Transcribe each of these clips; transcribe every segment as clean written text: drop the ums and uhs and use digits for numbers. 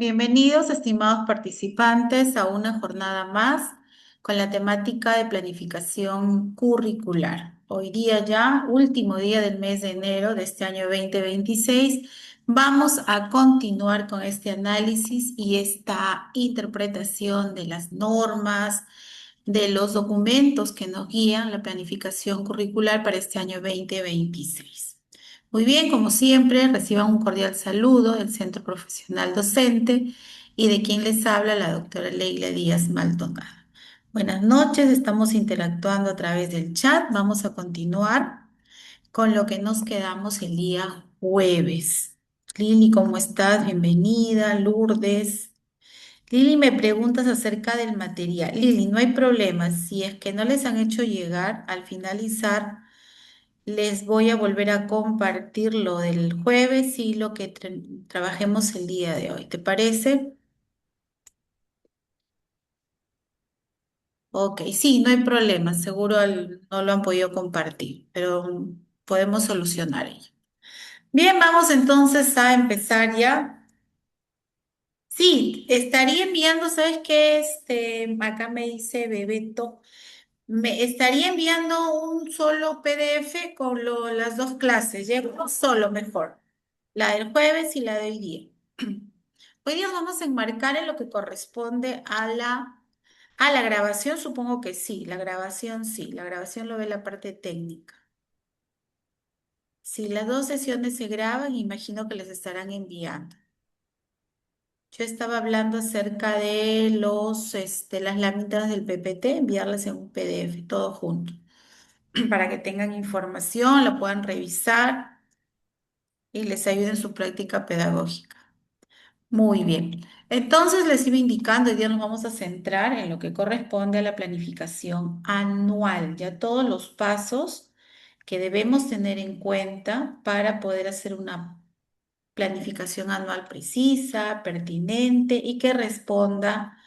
Bienvenidos, estimados participantes, a una jornada más con la temática de planificación curricular. Hoy día ya, último día del mes de enero de este año 2026, vamos a continuar con este análisis y esta interpretación de las normas, de los documentos que nos guían la planificación curricular para este año 2026. Muy bien, como siempre, reciban un cordial saludo del Centro Profesional Docente y de quien les habla la doctora Leila Díaz Maldonado. Buenas noches, estamos interactuando a través del chat. Vamos a continuar con lo que nos quedamos el día jueves. Lili, ¿cómo estás? Bienvenida. Lourdes. Lili, me preguntas acerca del material. Lili, no hay problema. Si es que no les han hecho llegar al finalizar, les voy a volver a compartir lo del jueves y lo que trabajemos el día de hoy. ¿Te parece? Ok, sí, no hay problema. Seguro no lo han podido compartir, pero podemos solucionar ello. Bien, vamos entonces a empezar ya. Sí, estaría enviando, ¿sabes qué? Acá me dice Bebeto. Me estaría enviando un solo PDF con las dos clases, ya uno solo mejor, la del jueves y la de hoy día. Hoy día vamos a enmarcar en lo que corresponde a la grabación, supongo que sí, la grabación lo ve la parte técnica. Si las dos sesiones se graban, imagino que les estarán enviando. Yo estaba hablando acerca de las láminas del PPT, enviarlas en un PDF, todo junto, para que tengan información, la puedan revisar y les ayude en su práctica pedagógica. Muy bien. Entonces les iba indicando, hoy día nos vamos a centrar en lo que corresponde a la planificación anual, ya todos los pasos que debemos tener en cuenta para poder hacer una planificación anual precisa, pertinente y que responda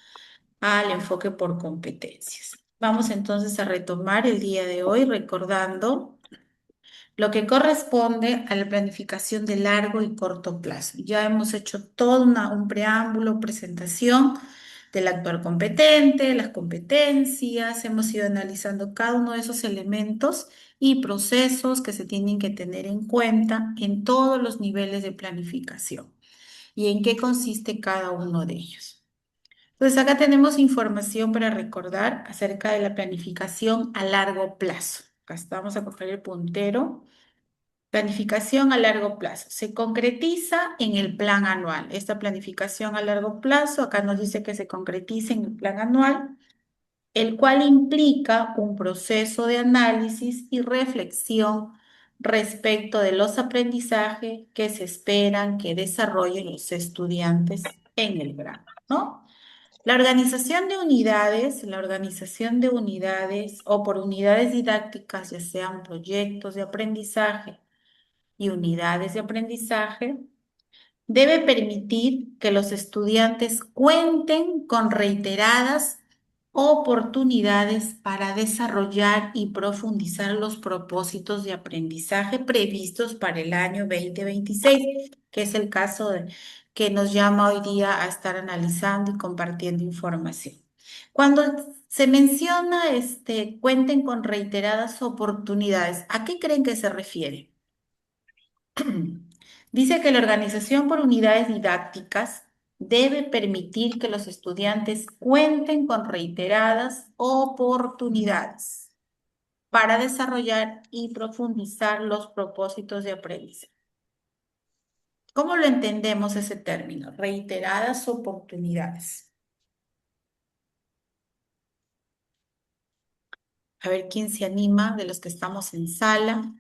al enfoque por competencias. Vamos entonces a retomar el día de hoy recordando lo que corresponde a la planificación de largo y corto plazo. Ya hemos hecho todo un preámbulo, presentación del actual competente, las competencias, hemos ido analizando cada uno de esos elementos y procesos que se tienen que tener en cuenta en todos los niveles de planificación y en qué consiste cada uno de ellos. Entonces, acá tenemos información para recordar acerca de la planificación a largo plazo. Acá vamos a coger el puntero. Planificación a largo plazo. Se concretiza en el plan anual. Esta planificación a largo plazo, acá nos dice que se concretiza en el plan anual, el cual implica un proceso de análisis y reflexión respecto de los aprendizajes que se esperan que desarrollen los estudiantes en el grado, ¿no? La organización de unidades o por unidades didácticas, ya sean proyectos de aprendizaje y unidades de aprendizaje, debe permitir que los estudiantes cuenten con reiteradas oportunidades para desarrollar y profundizar los propósitos de aprendizaje previstos para el año 2026, que es el caso que nos llama hoy día a estar analizando y compartiendo información. Cuando se menciona cuenten con reiteradas oportunidades, ¿a qué creen que se refiere? Dice que la organización por unidades didácticas debe permitir que los estudiantes cuenten con reiteradas oportunidades para desarrollar y profundizar los propósitos de aprendizaje. ¿Cómo lo entendemos ese término? Reiteradas oportunidades. A ver quién se anima de los que estamos en sala.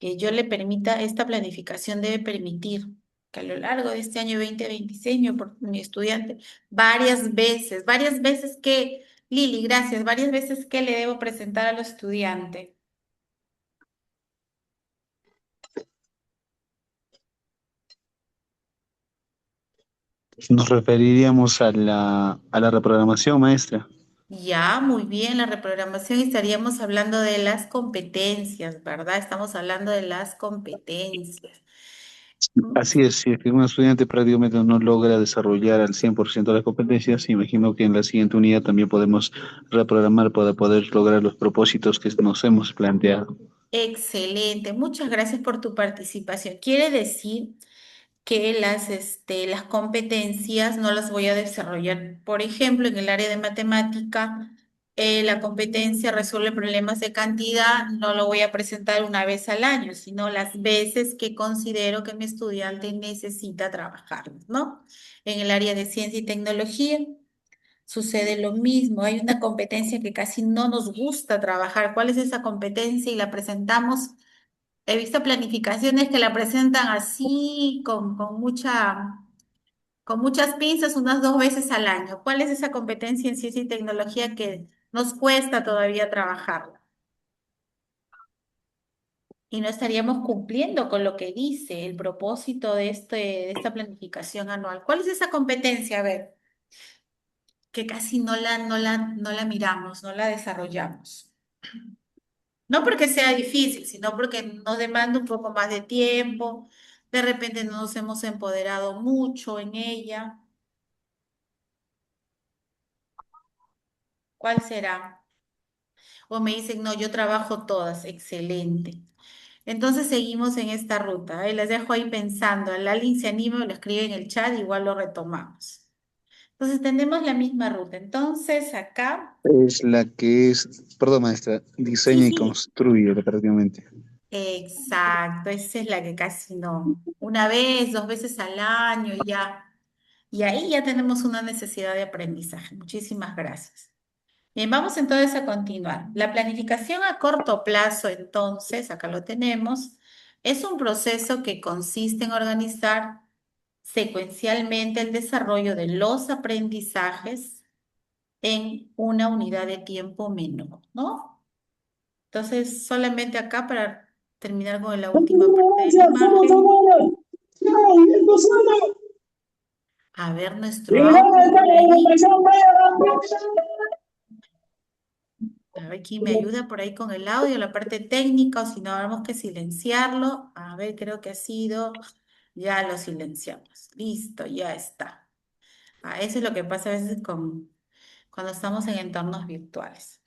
Que yo le permita, esta planificación debe permitir que a lo largo de este año 2026 mi estudiante, varias veces que, Lili, gracias, varias veces que le debo presentar al estudiante. Nos referiríamos a la reprogramación, maestra. Ya, muy bien, la reprogramación estaríamos hablando de las competencias, ¿verdad? Estamos hablando de las competencias. Mm, Así es, si es que un estudiante prácticamente no logra desarrollar al 100% las competencias, imagino que en la siguiente unidad también podemos reprogramar para poder lograr los propósitos que nos hemos planteado. excelente, muchas gracias por tu participación. Quiere decir que las competencias no las voy a desarrollar. Por ejemplo, en el área de matemática, la competencia resuelve problemas de cantidad, no lo voy a presentar una vez al año, sino las veces que considero que mi estudiante necesita trabajar, ¿no? En el área de ciencia y tecnología sucede lo mismo. Hay una competencia que casi no nos gusta trabajar. ¿Cuál es esa competencia? Y la presentamos. He visto planificaciones que la presentan así, con muchas pinzas, unas 2 veces al año. ¿Cuál es esa competencia en ciencia y tecnología que nos cuesta todavía trabajarla? Y no estaríamos cumpliendo con lo que dice el propósito de esta planificación anual. ¿Cuál es esa competencia? A ver, que casi no la miramos, no la desarrollamos. No porque sea difícil, sino porque nos demanda un poco más de tiempo, de repente no nos hemos empoderado mucho en ella. ¿Cuál será? O me dicen, no, yo trabajo todas, excelente. Entonces seguimos en esta ruta. Les dejo ahí pensando. Alguien se anima o lo escribe en el chat, igual lo retomamos. Entonces tenemos la misma ruta. Entonces acá, Es la que es, perdón, maestra, sí, diseña y sí, construye prácticamente. exacto. Esa es la que casi no. Una vez, 2 veces al año y ya. Y ahí ya tenemos una necesidad de aprendizaje. Muchísimas gracias. Bien, vamos entonces a continuar. La planificación a corto plazo, entonces, acá lo tenemos, es un proceso que consiste en organizar secuencialmente el desarrollo de los aprendizajes en una unidad de tiempo menor, ¿no? Entonces, solamente acá para terminar con la última parte de la imagen. A ver nuestro audio por ahí. A ver quién me ayuda por ahí con el audio, la parte técnica, o si no, tenemos que silenciarlo. A ver, creo que ha sido. Ya lo silenciamos. Listo, ya está. Eso es lo que pasa a veces cuando estamos en entornos virtuales.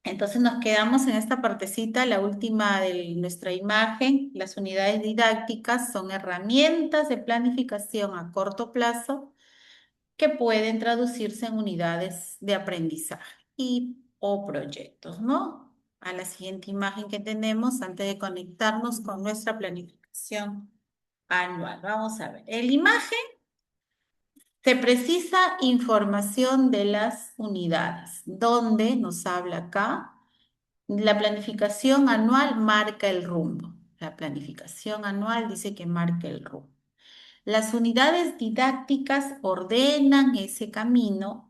Entonces nos quedamos en esta partecita, la última de nuestra imagen. Las unidades didácticas son herramientas de planificación a corto plazo que pueden traducirse en unidades de aprendizaje y o proyectos, ¿no? A la siguiente imagen que tenemos antes de conectarnos con nuestra planificación anual. Vamos a ver. En la imagen se precisa información de las unidades, donde nos habla acá. La planificación anual marca el rumbo. La planificación anual dice que marca el rumbo. Las unidades didácticas ordenan ese camino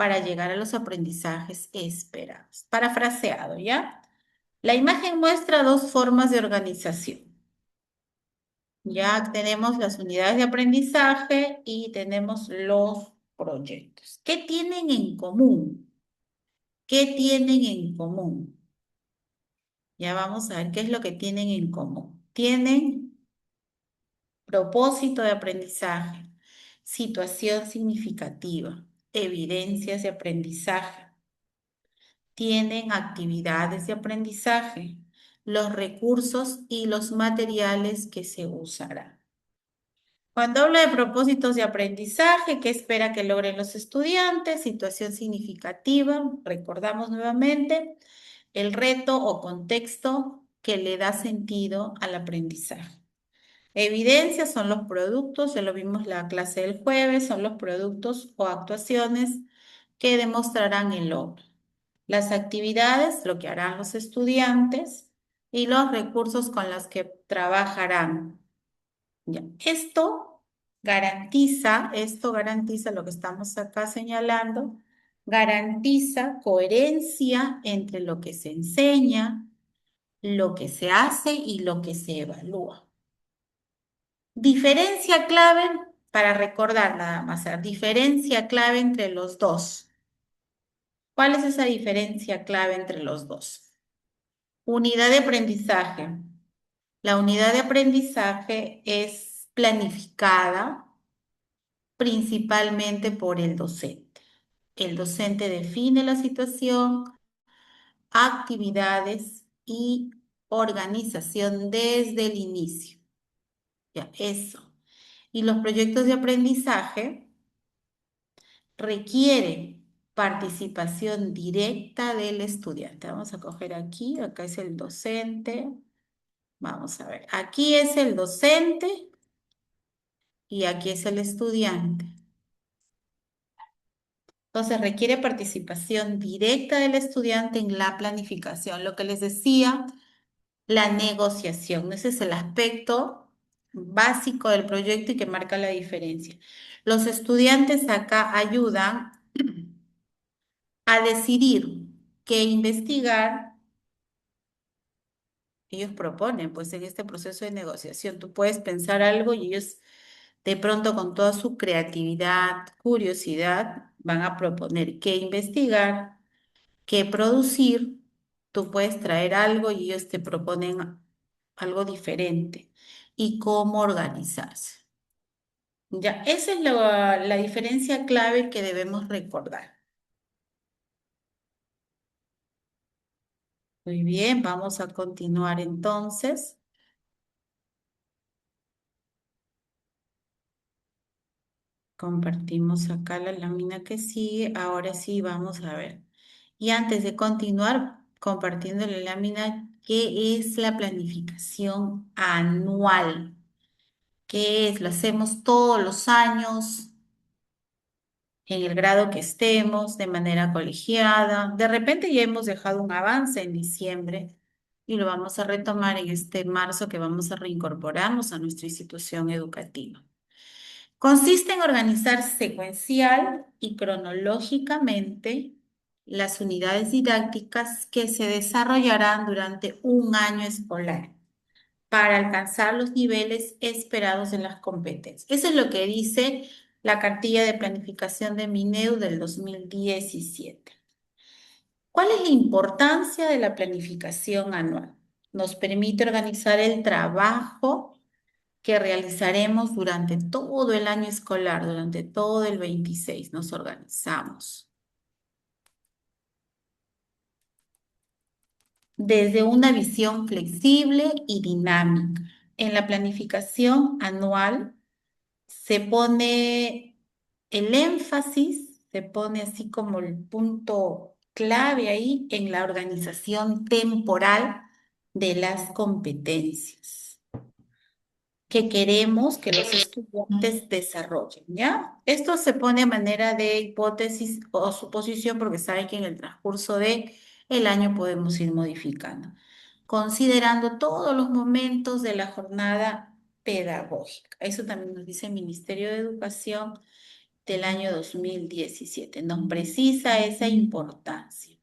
para llegar a los aprendizajes esperados. Parafraseado, ¿ya? La imagen muestra dos formas de organización. Ya tenemos las unidades de aprendizaje y tenemos los proyectos. ¿Qué tienen en común? ¿Qué tienen en común? Ya vamos a ver qué es lo que tienen en común. Tienen propósito de aprendizaje, situación significativa, evidencias de aprendizaje. Tienen actividades de aprendizaje, los recursos y los materiales que se usarán. Cuando habla de propósitos de aprendizaje, ¿qué espera que logren los estudiantes? Situación significativa, recordamos nuevamente, el reto o contexto que le da sentido al aprendizaje. Evidencias son los productos, ya lo vimos la clase del jueves, son los productos o actuaciones que demostrarán el logro. Las actividades, lo que harán los estudiantes y los recursos con los que trabajarán. Ya. Esto garantiza lo que estamos acá señalando, garantiza coherencia entre lo que se enseña, lo que se hace y lo que se evalúa. Diferencia clave, para recordar nada más, diferencia clave entre los dos. ¿Cuál es esa diferencia clave entre los dos? Unidad de aprendizaje. La unidad de aprendizaje es planificada principalmente por el docente. El docente define la situación, actividades y organización desde el inicio. Ya, eso. Y los proyectos de aprendizaje requieren participación directa del estudiante. Vamos a coger aquí, acá es el docente. Vamos a ver, aquí es el docente y aquí es el estudiante. Entonces requiere participación directa del estudiante en la planificación. Lo que les decía, la negociación. Ese es el aspecto básico del proyecto y que marca la diferencia. Los estudiantes acá ayudan a decidir qué investigar. Ellos proponen, pues en este proceso de negociación, tú puedes pensar algo y ellos de pronto con toda su creatividad, curiosidad, van a proponer qué investigar, qué producir. Tú puedes traer algo y ellos te proponen algo diferente y cómo organizarse. Ya, esa es la diferencia clave que debemos recordar. Muy bien, vamos a continuar entonces. Compartimos acá la lámina que sigue. Ahora sí, vamos a ver. Y antes de continuar compartiendo la lámina, ¿qué es la planificación anual? ¿Qué es? Lo hacemos todos los años, en el grado que estemos, de manera colegiada. De repente ya hemos dejado un avance en diciembre y lo vamos a retomar en este marzo que vamos a reincorporarnos a nuestra institución educativa. Consiste en organizar secuencial y cronológicamente las unidades didácticas que se desarrollarán durante un año escolar para alcanzar los niveles esperados en las competencias. Eso es lo que dice la cartilla de planificación de Mineu del 2017. ¿Cuál es la importancia de la planificación anual? Nos permite organizar el trabajo que realizaremos durante todo el año escolar, durante todo el 26. Nos organizamos. Desde una visión flexible y dinámica. En la planificación anual se pone el énfasis, se pone así como el punto clave ahí en la organización temporal de las competencias que queremos que los estudiantes desarrollen, ¿ya? Esto se pone a manera de hipótesis o suposición porque saben que en el transcurso de el año podemos ir modificando, considerando todos los momentos de la jornada pedagógica. Eso también nos dice el Ministerio de Educación del año 2017. Nos precisa esa importancia.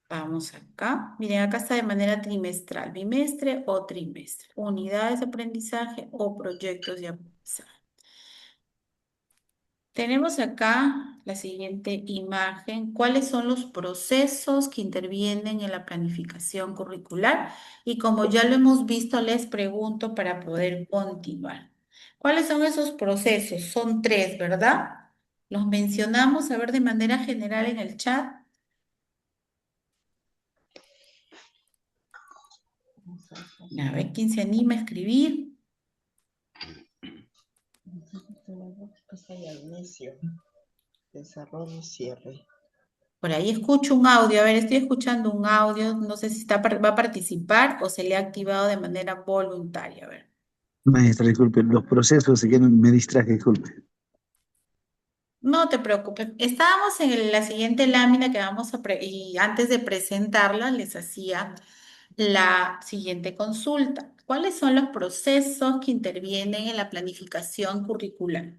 Vamos acá. Miren, acá está de manera trimestral, bimestre o trimestre. Unidades de aprendizaje o proyectos de aprendizaje. Tenemos acá la siguiente imagen. ¿Cuáles son los procesos que intervienen en la planificación curricular? Y como ya lo hemos visto, les pregunto para poder continuar. ¿Cuáles son esos procesos? Son tres, ¿verdad? Los mencionamos, a ver, de manera general en el chat. A ver, ¿quién se anima a escribir? Inicio, desarrollo, cierre. Por ahí escucho un audio. A ver, estoy escuchando un audio. No sé si va a participar o se le ha activado de manera voluntaria. A ver. Maestra, disculpe, los procesos, que me distraje, disculpe. No te preocupes. Estábamos en la siguiente lámina que vamos a y antes de presentarla les hacía la siguiente consulta. ¿Cuáles son los procesos que intervienen en la planificación curricular?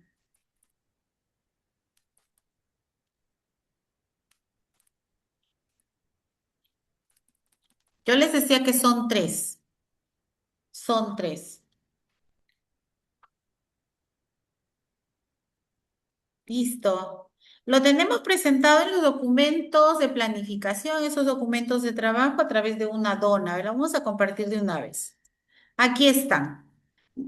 Yo les decía que son tres. Son tres. Listo. Lo tenemos presentado en los documentos de planificación, esos documentos de trabajo a través de una dona. A ver, vamos a compartir de una vez. Aquí están.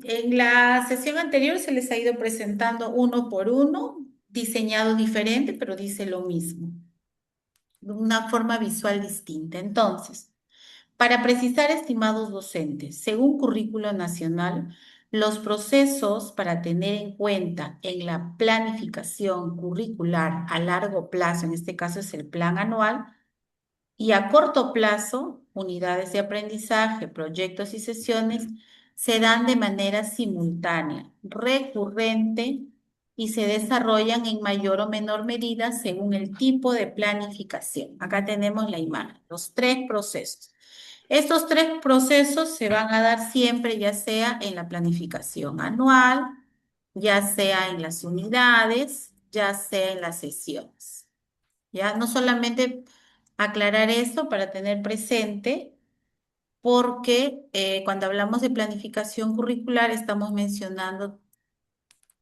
En la sesión anterior se les ha ido presentando uno por uno, diseñado diferente, pero dice lo mismo, de una forma visual distinta. Entonces, para precisar, estimados docentes, según Currículo Nacional, los procesos para tener en cuenta en la planificación curricular a largo plazo, en este caso es el plan anual, y a corto plazo, unidades de aprendizaje, proyectos y sesiones se dan de manera simultánea, recurrente y se desarrollan en mayor o menor medida según el tipo de planificación. Acá tenemos la imagen, los tres procesos. Estos tres procesos se van a dar siempre, ya sea en la planificación anual, ya sea en las unidades, ya sea en las sesiones. ¿Ya? No solamente aclarar esto para tener presente, porque cuando hablamos de planificación curricular estamos mencionando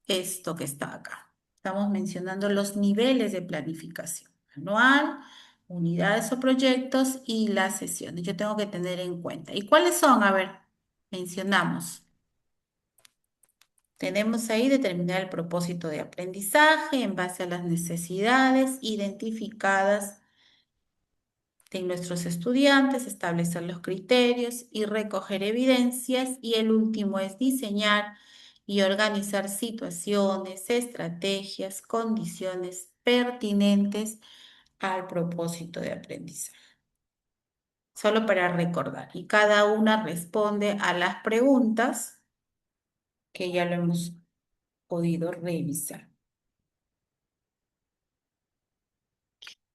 esto que está acá. Estamos mencionando los niveles de planificación anual, unidades o proyectos y las sesiones. Yo tengo que tener en cuenta. ¿Y cuáles son? A ver, mencionamos. Tenemos ahí determinar el propósito de aprendizaje en base a las necesidades identificadas de nuestros estudiantes, establecer los criterios y recoger evidencias. Y el último es diseñar y organizar situaciones, estrategias, condiciones pertinentes al propósito de aprendizaje. Solo para recordar. Y cada una responde a las preguntas que ya lo hemos podido revisar.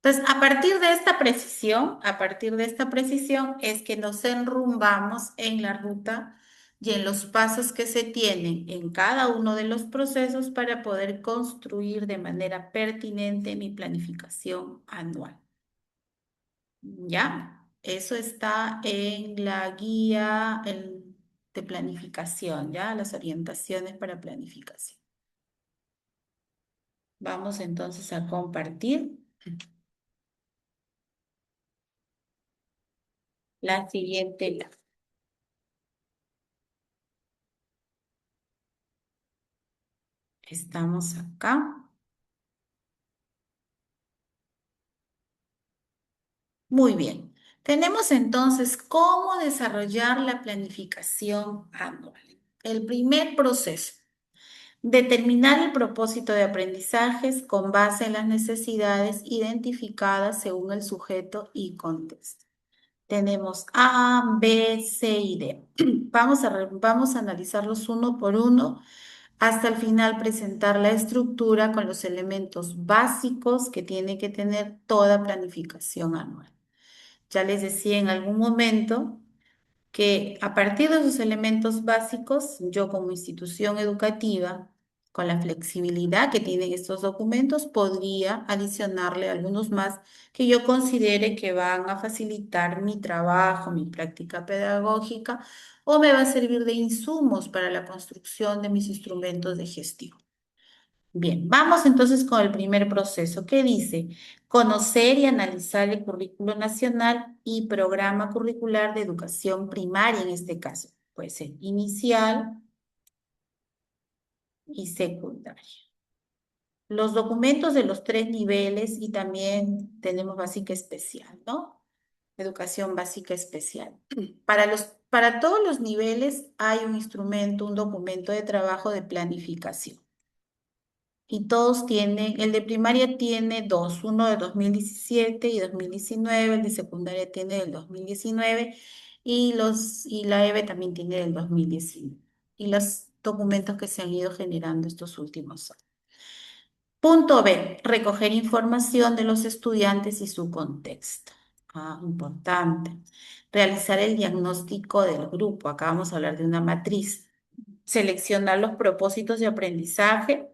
Entonces, a partir de esta precisión es que nos enrumbamos en la ruta y en los pasos que se tienen en cada uno de los procesos para poder construir de manera pertinente mi planificación anual. ¿Ya? Eso está en la guía de planificación, ¿ya? Las orientaciones para planificación. Vamos entonces a compartir la siguiente lámina. Estamos acá. Muy bien. Tenemos entonces cómo desarrollar la planificación anual. El primer proceso, determinar el propósito de aprendizajes con base en las necesidades identificadas según el sujeto y contexto. Tenemos A, B, C y D. Vamos a analizarlos uno por uno hasta el final presentar la estructura con los elementos básicos que tiene que tener toda planificación anual. Ya les decía en algún momento que a partir de esos elementos básicos, yo como institución educativa, con la flexibilidad que tienen estos documentos, podría adicionarle algunos más que yo considere que van a facilitar mi trabajo, mi práctica pedagógica, o me va a servir de insumos para la construcción de mis instrumentos de gestión. Bien, vamos entonces con el primer proceso. ¿Qué dice? Conocer y analizar el currículo nacional y programa curricular de educación primaria en este caso. Puede ser inicial y secundaria. Los documentos de los tres niveles y también tenemos básica especial, ¿no? Educación básica especial. Para todos los niveles hay un instrumento, un documento de trabajo de planificación. Y todos tienen, el de primaria tiene dos, uno de 2017 y 2019, el de secundaria tiene del 2019 y la EVE también tiene del 2019. Y los documentos que se han ido generando estos últimos años. Punto B, recoger información de los estudiantes y su contexto. Importante. Realizar el diagnóstico del grupo. Acá vamos a hablar de una matriz. Seleccionar los propósitos de aprendizaje.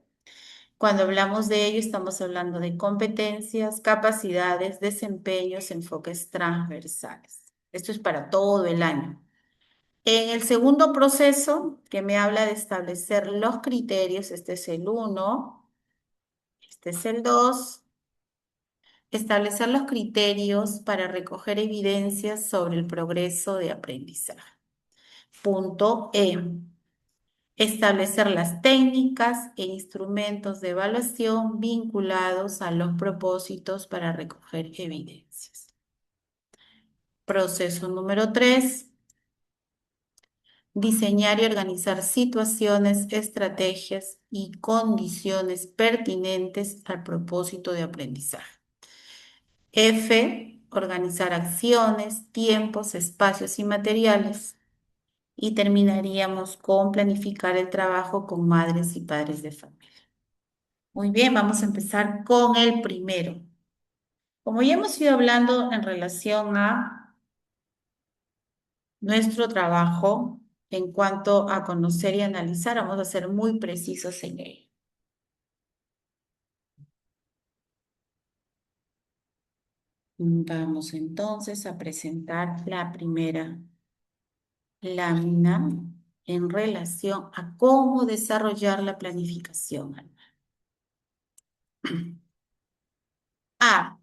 Cuando hablamos de ello, estamos hablando de competencias, capacidades, desempeños, enfoques transversales. Esto es para todo el año. En el segundo proceso, que me habla de establecer los criterios, este es el 1, este es el 2, establecer los criterios para recoger evidencias sobre el progreso de aprendizaje. Punto E. Establecer las técnicas e instrumentos de evaluación vinculados a los propósitos para recoger evidencias. Proceso número 3. Diseñar y organizar situaciones, estrategias y condiciones pertinentes al propósito de aprendizaje. F. Organizar acciones, tiempos, espacios y materiales. Y terminaríamos con planificar el trabajo con madres y padres de familia. Muy bien, vamos a empezar con el primero. Como ya hemos ido hablando en relación a nuestro trabajo en cuanto a conocer y analizar, vamos a ser muy precisos en ello. Vamos entonces a presentar la primera lámina en relación a cómo desarrollar la planificación. A.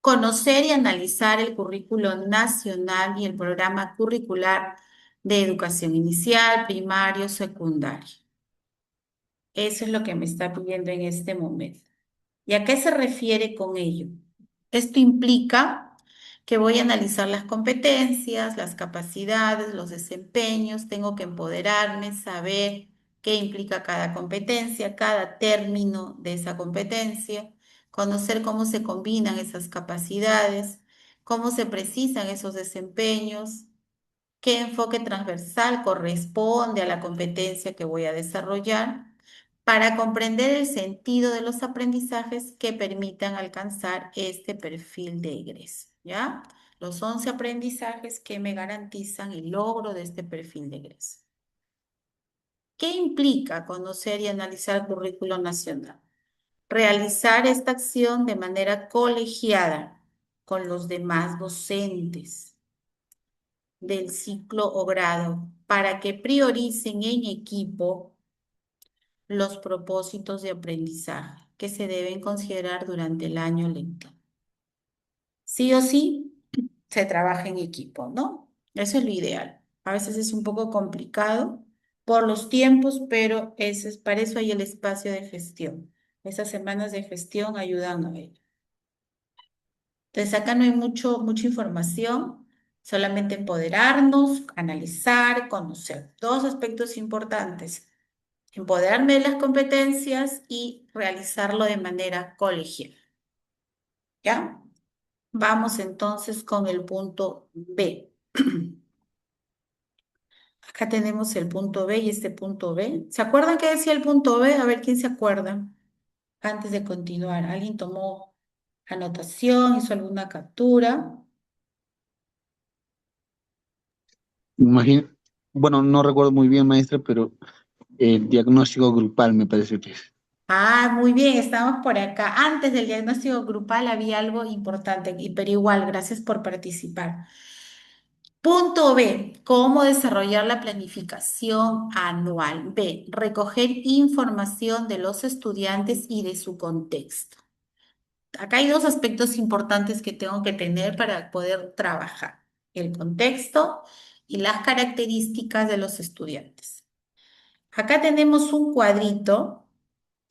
Conocer y analizar el currículo nacional y el programa curricular de educación inicial, primario, secundario. Eso es lo que me está pidiendo en este momento. ¿Y a qué se refiere con ello? Esto implica que voy a analizar las competencias, las capacidades, los desempeños, tengo que empoderarme, saber qué implica cada competencia, cada término de esa competencia, conocer cómo se combinan esas capacidades, cómo se precisan esos desempeños, qué enfoque transversal corresponde a la competencia que voy a desarrollar para comprender el sentido de los aprendizajes que permitan alcanzar este perfil de egreso, ¿ya? Los 11 aprendizajes que me garantizan el logro de este perfil de egreso. ¿Qué implica conocer y analizar el currículo nacional? Realizar esta acción de manera colegiada con los demás docentes del ciclo o grado para que prioricen en equipo los propósitos de aprendizaje que se deben considerar durante el año lectivo. Sí o sí, se trabaja en equipo, ¿no? Eso es lo ideal. A veces es un poco complicado por los tiempos, pero para eso hay el espacio de gestión. Esas semanas de gestión ayudan a ello. Entonces acá no hay mucha información, solamente empoderarnos, analizar, conocer. Dos aspectos importantes. Empoderarme de las competencias y realizarlo de manera colegial. ¿Ya? Vamos entonces con el punto B. Acá tenemos el punto B y este punto B. ¿Se acuerdan qué decía el punto B? A ver quién se acuerda antes de continuar. ¿Alguien tomó anotación, hizo alguna captura? Imagino, bueno, no recuerdo muy bien, maestra, pero el diagnóstico grupal me parece que es. Ah, muy bien, estamos por acá. Antes del diagnóstico grupal había algo importante, pero igual, gracias por participar. Punto B, ¿cómo desarrollar la planificación anual? B, recoger información de los estudiantes y de su contexto. Acá hay dos aspectos importantes que tengo que tener para poder trabajar: el contexto y las características de los estudiantes. Acá tenemos un cuadrito.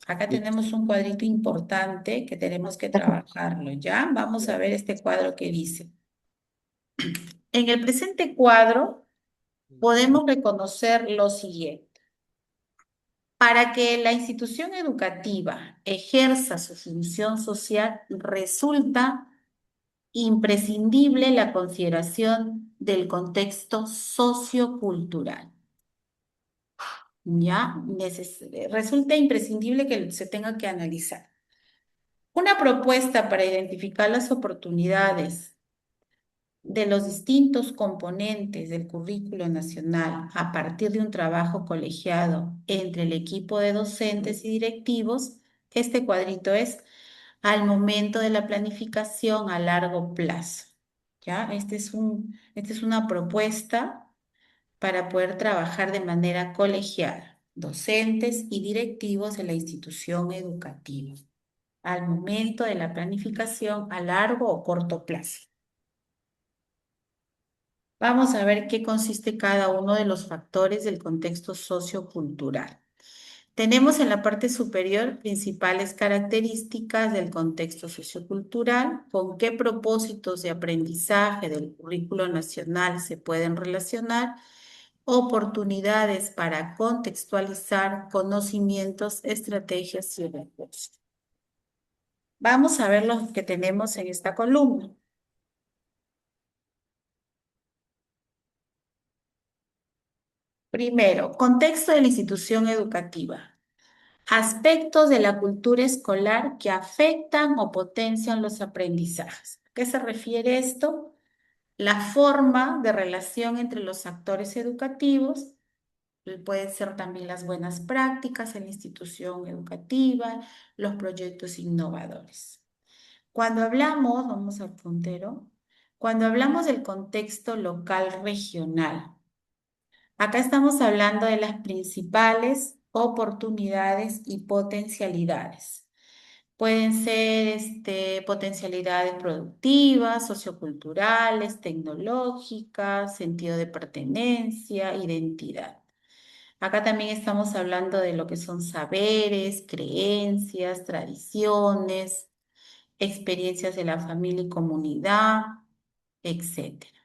Acá tenemos un cuadrito importante que tenemos que trabajarlo, ¿ya? Vamos a ver este cuadro que dice. En el presente cuadro podemos reconocer lo siguiente. Para que la institución educativa ejerza su función social, resulta imprescindible la consideración del contexto sociocultural. ¿Ya? Resulta imprescindible que se tenga que analizar. Una propuesta para identificar las oportunidades de los distintos componentes del currículo nacional a partir de un trabajo colegiado entre el equipo de docentes y directivos, este cuadrito es al momento de la planificación a largo plazo. ¿Ya? Esta es una propuesta para poder trabajar de manera colegiada, docentes y directivos de la institución educativa al momento de la planificación a largo o corto plazo. Vamos a ver qué consiste cada uno de los factores del contexto sociocultural. Tenemos en la parte superior principales características del contexto sociocultural, con qué propósitos de aprendizaje del currículo nacional se pueden relacionar, oportunidades para contextualizar conocimientos, estrategias y recursos. Vamos a ver los que tenemos en esta columna. Primero, contexto de la institución educativa. Aspectos de la cultura escolar que afectan o potencian los aprendizajes. ¿A qué se refiere esto? La forma de relación entre los actores educativos, pueden ser también las buenas prácticas en la institución educativa, los proyectos innovadores. Cuando hablamos, vamos al puntero, cuando hablamos del contexto local regional, acá estamos hablando de las principales oportunidades y potencialidades. Pueden ser potencialidades productivas, socioculturales, tecnológicas, sentido de pertenencia, identidad. Acá también estamos hablando de lo que son saberes, creencias, tradiciones, experiencias de la familia y comunidad, etcétera.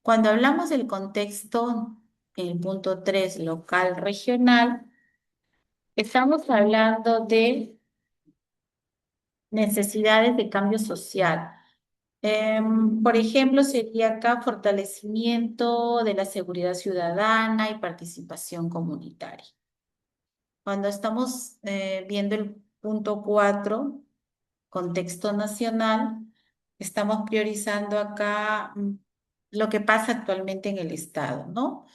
Cuando hablamos del contexto, en el punto 3 local, regional, estamos hablando de necesidades de cambio social. Por ejemplo, sería acá fortalecimiento de la seguridad ciudadana y participación comunitaria. Cuando estamos viendo el punto 4 contexto nacional, estamos priorizando acá lo que pasa actualmente en el Estado, ¿no?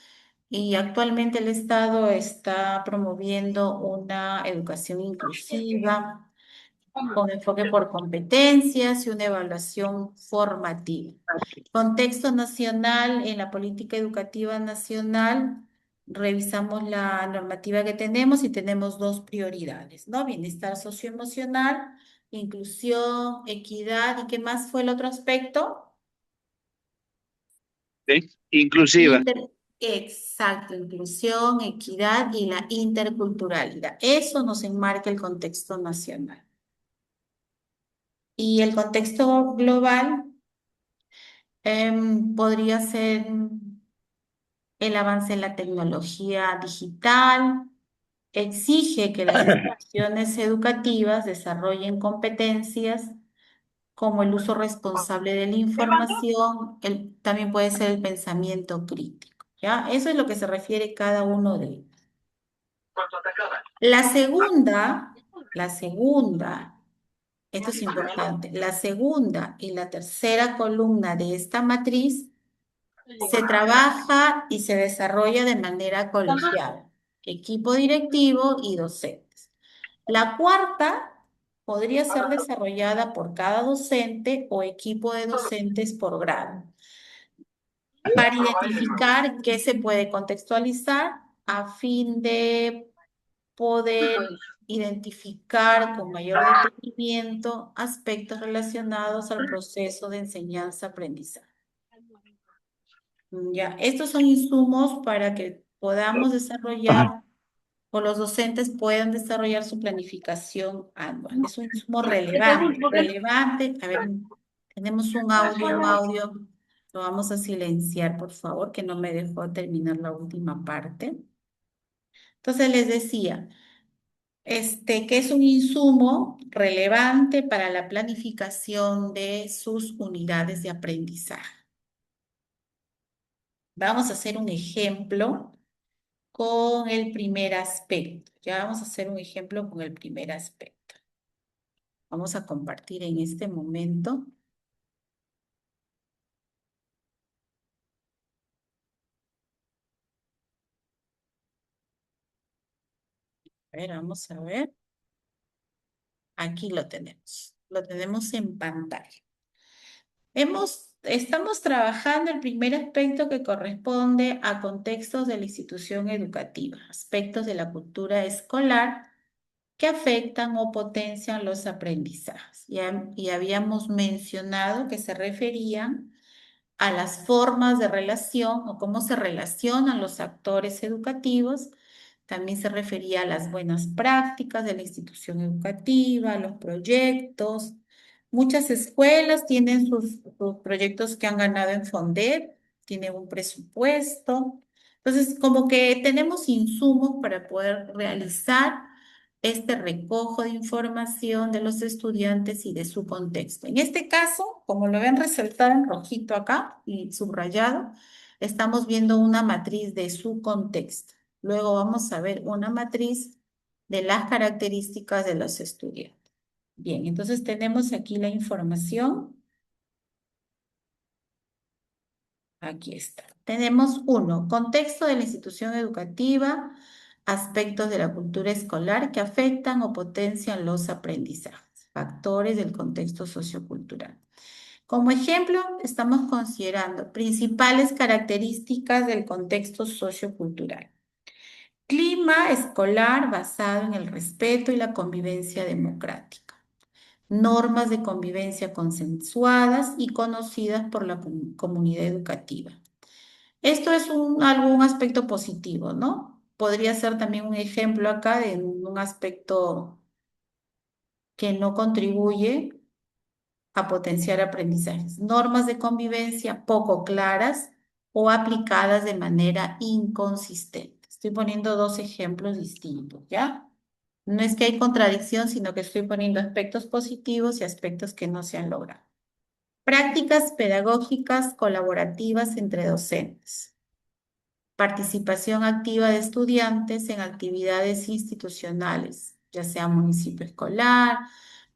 Y actualmente el Estado está promoviendo una educación inclusiva, con enfoque por competencias y una evaluación formativa. Contexto nacional, en la política educativa nacional, revisamos la normativa que tenemos y tenemos dos prioridades, ¿no? Bienestar socioemocional, inclusión, equidad, ¿y qué más fue el otro aspecto? ¿Sí? Inclusiva. Inter- Exacto, inclusión, equidad y la interculturalidad. Eso nos enmarca el contexto nacional. Y el contexto global podría ser el avance en la tecnología digital, exige que las instituciones educativas desarrollen competencias como el uso responsable de la información, también puede ser el pensamiento crítico, ¿ya? Eso es lo que se refiere cada uno de ellos. La segunda, esto es importante, la segunda y la tercera columna de esta matriz se trabaja y se desarrolla de manera colegiada, equipo directivo y docentes. La cuarta podría ser desarrollada por cada docente o equipo de docentes por grado, para identificar qué se puede contextualizar a fin de poder identificar con mayor detenimiento aspectos relacionados al proceso de enseñanza-aprendizaje. Ya, estos son insumos para que podamos desarrollar o los docentes puedan desarrollar su planificación anual. Es un insumo relevante, relevante. A ver, tenemos un audio. Lo vamos a silenciar, por favor, que no me dejó terminar la última parte. Entonces les decía, que es un insumo relevante para la planificación de sus unidades de aprendizaje. Vamos a hacer un ejemplo con el primer aspecto. Ya vamos a hacer un ejemplo con el primer aspecto. Vamos a compartir en este momento. A ver, vamos a ver. Aquí lo tenemos. Lo tenemos en pantalla. Estamos trabajando el primer aspecto que corresponde a contextos de la institución educativa, aspectos de la cultura escolar que afectan o potencian los aprendizajes. Y habíamos mencionado que se referían a las formas de relación o cómo se relacionan los actores educativos. También se refería a las buenas prácticas de la institución educativa, a los proyectos. Muchas escuelas tienen sus proyectos que han ganado en Fondep, tienen un presupuesto. Entonces, como que tenemos insumos para poder realizar este recojo de información de los estudiantes y de su contexto. En este caso, como lo ven resaltado en rojito acá y subrayado, estamos viendo una matriz de su contexto. Luego vamos a ver una matriz de las características de los estudiantes. Bien, entonces tenemos aquí la información. Aquí está. Tenemos uno, contexto de la institución educativa, aspectos de la cultura escolar que afectan o potencian los aprendizajes, factores del contexto sociocultural. Como ejemplo, estamos considerando principales características del contexto sociocultural. Clima escolar basado en el respeto y la convivencia democrática. Normas de convivencia consensuadas y conocidas por la comunidad educativa. Esto es algún aspecto positivo, ¿no? Podría ser también un ejemplo acá de un aspecto que no contribuye a potenciar aprendizajes. Normas de convivencia poco claras o aplicadas de manera inconsistente. Estoy poniendo dos ejemplos distintos, ¿ya? No es que hay contradicción, sino que estoy poniendo aspectos positivos y aspectos que no se han logrado. Prácticas pedagógicas colaborativas entre docentes. Participación activa de estudiantes en actividades institucionales, ya sea municipio escolar,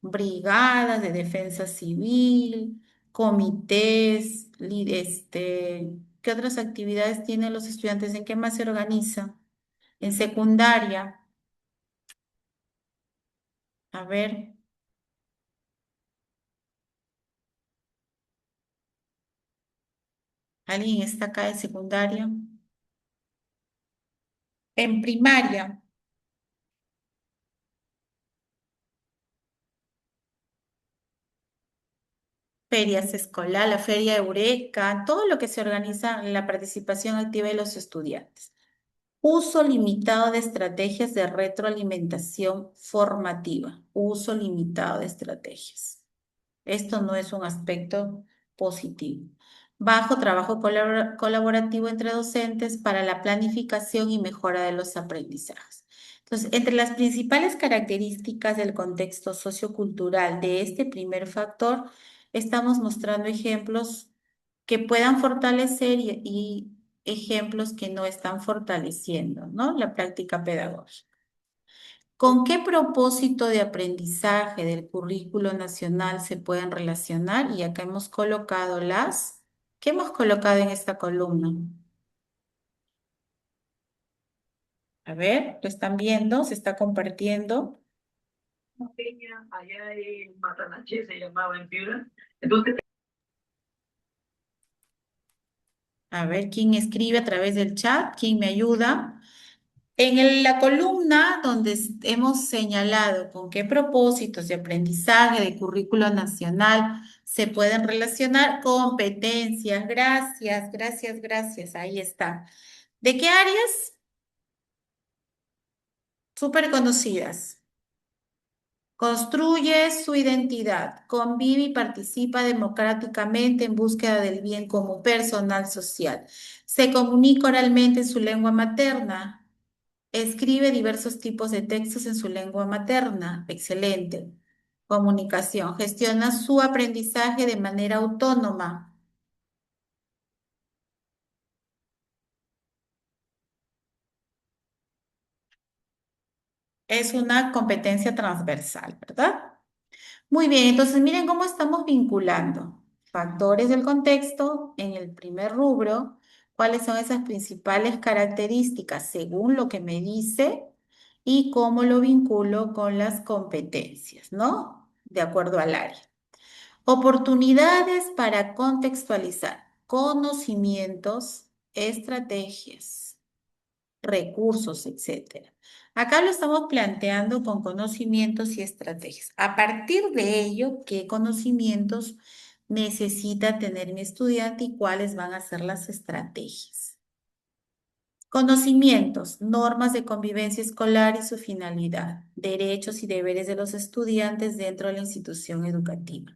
brigadas de defensa civil, comités, ¿qué otras actividades tienen los estudiantes? ¿En qué más se organiza? En secundaria, a ver, ¿alguien está acá de secundaria? En primaria. Ferias escolar, la feria Eureka, todo lo que se organiza en la participación activa de los estudiantes. Uso limitado de estrategias de retroalimentación formativa. Uso limitado de estrategias. Esto no es un aspecto positivo. Bajo trabajo colaborativo entre docentes para la planificación y mejora de los aprendizajes. Entonces, entre las principales características del contexto sociocultural de este primer factor, estamos mostrando ejemplos que puedan fortalecer y ejemplos que no están fortaleciendo, ¿no? La práctica pedagógica. ¿Con qué propósito de aprendizaje del currículo nacional se pueden relacionar? Y acá hemos colocado las ¿Qué hemos colocado en esta columna? A ver, ¿lo están viendo? ¿Se está compartiendo? Una peña allá en Matanaché, se llamaba en Piura. Entonces, A ver, ¿quién escribe a través del chat? ¿Quién me ayuda? La columna donde hemos señalado con qué propósitos de aprendizaje de currículo nacional se pueden relacionar competencias. Gracias, gracias, gracias. Ahí está. ¿De qué áreas? Súper conocidas. Construye su identidad, convive y participa democráticamente en búsqueda del bien común personal social. Se comunica oralmente en su lengua materna. Escribe diversos tipos de textos en su lengua materna. Excelente. Comunicación. Gestiona su aprendizaje de manera autónoma. Es una competencia transversal, ¿verdad? Muy bien, entonces miren cómo estamos vinculando factores del contexto en el primer rubro, cuáles son esas principales características según lo que me dice y cómo lo vinculo con las competencias, ¿no? De acuerdo al área. Oportunidades para contextualizar conocimientos, estrategias, recursos, etcétera. Acá lo estamos planteando con conocimientos y estrategias. A partir de ello, ¿qué conocimientos necesita tener mi estudiante y cuáles van a ser las estrategias? Conocimientos, normas de convivencia escolar y su finalidad, derechos y deberes de los estudiantes dentro de la institución educativa,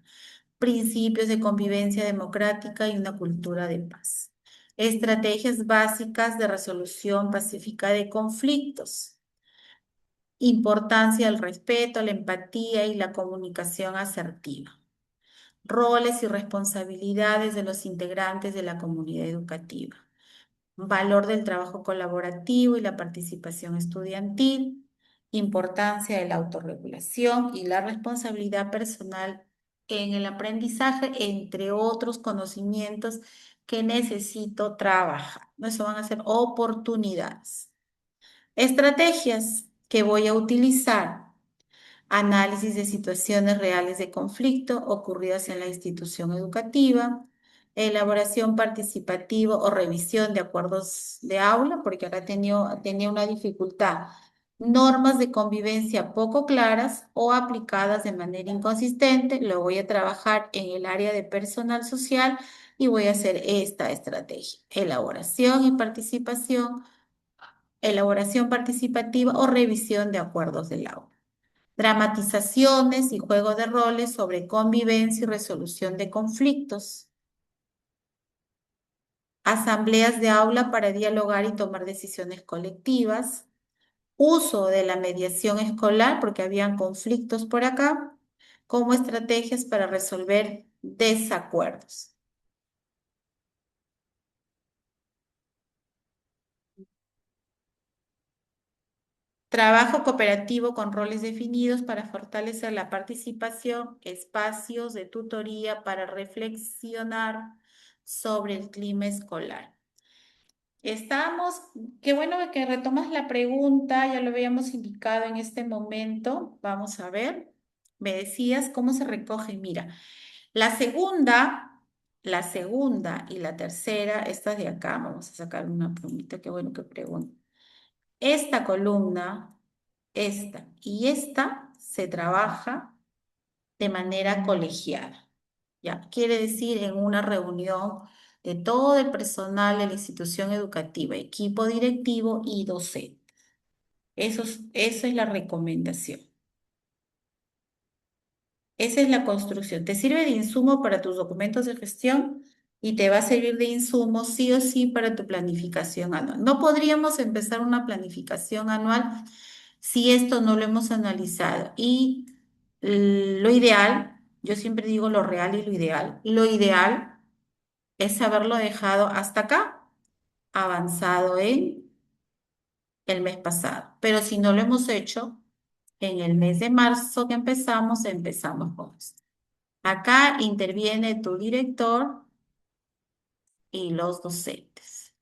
principios de convivencia democrática y una cultura de paz. Estrategias básicas de resolución pacífica de conflictos. Importancia del respeto, la empatía y la comunicación asertiva. Roles y responsabilidades de los integrantes de la comunidad educativa. Valor del trabajo colaborativo y la participación estudiantil. Importancia de la autorregulación y la responsabilidad personal en el aprendizaje, entre otros conocimientos que necesito trabajar. Eso van a ser oportunidades. Estrategias que voy a utilizar. Análisis de situaciones reales de conflicto ocurridas en la institución educativa. Elaboración participativa o revisión de acuerdos de aula, porque acá tenía una dificultad. Normas de convivencia poco claras o aplicadas de manera inconsistente. Lo voy a trabajar en el área de personal social y voy a hacer esta estrategia. Elaboración participativa o revisión de acuerdos del aula. Dramatizaciones y juego de roles sobre convivencia y resolución de conflictos. Asambleas de aula para dialogar y tomar decisiones colectivas. Uso de la mediación escolar, porque habían conflictos por acá, como estrategias para resolver desacuerdos. Trabajo cooperativo con roles definidos para fortalecer la participación, espacios de tutoría para reflexionar sobre el clima escolar. Estamos, qué bueno que retomas la pregunta, ya lo habíamos indicado en este momento. Vamos a ver, me decías cómo se recoge. Mira, la segunda y la tercera, estas de acá, vamos a sacar una plumita, qué bueno que pregunta. Esta columna, esta y esta se trabaja de manera colegiada. ¿Ya? Quiere decir en una reunión de todo el personal de la institución educativa, equipo directivo y docente. Esa es la recomendación. Esa es la construcción. Te sirve de insumo para tus documentos de gestión y te va a servir de insumo sí o sí para tu planificación anual. No podríamos empezar una planificación anual si esto no lo hemos analizado. Y lo ideal, yo siempre digo lo real y lo ideal es haberlo dejado hasta acá, avanzado en el mes pasado. Pero si no lo hemos hecho, en el mes de marzo que empezamos con esto. Acá interviene tu director y los docentes.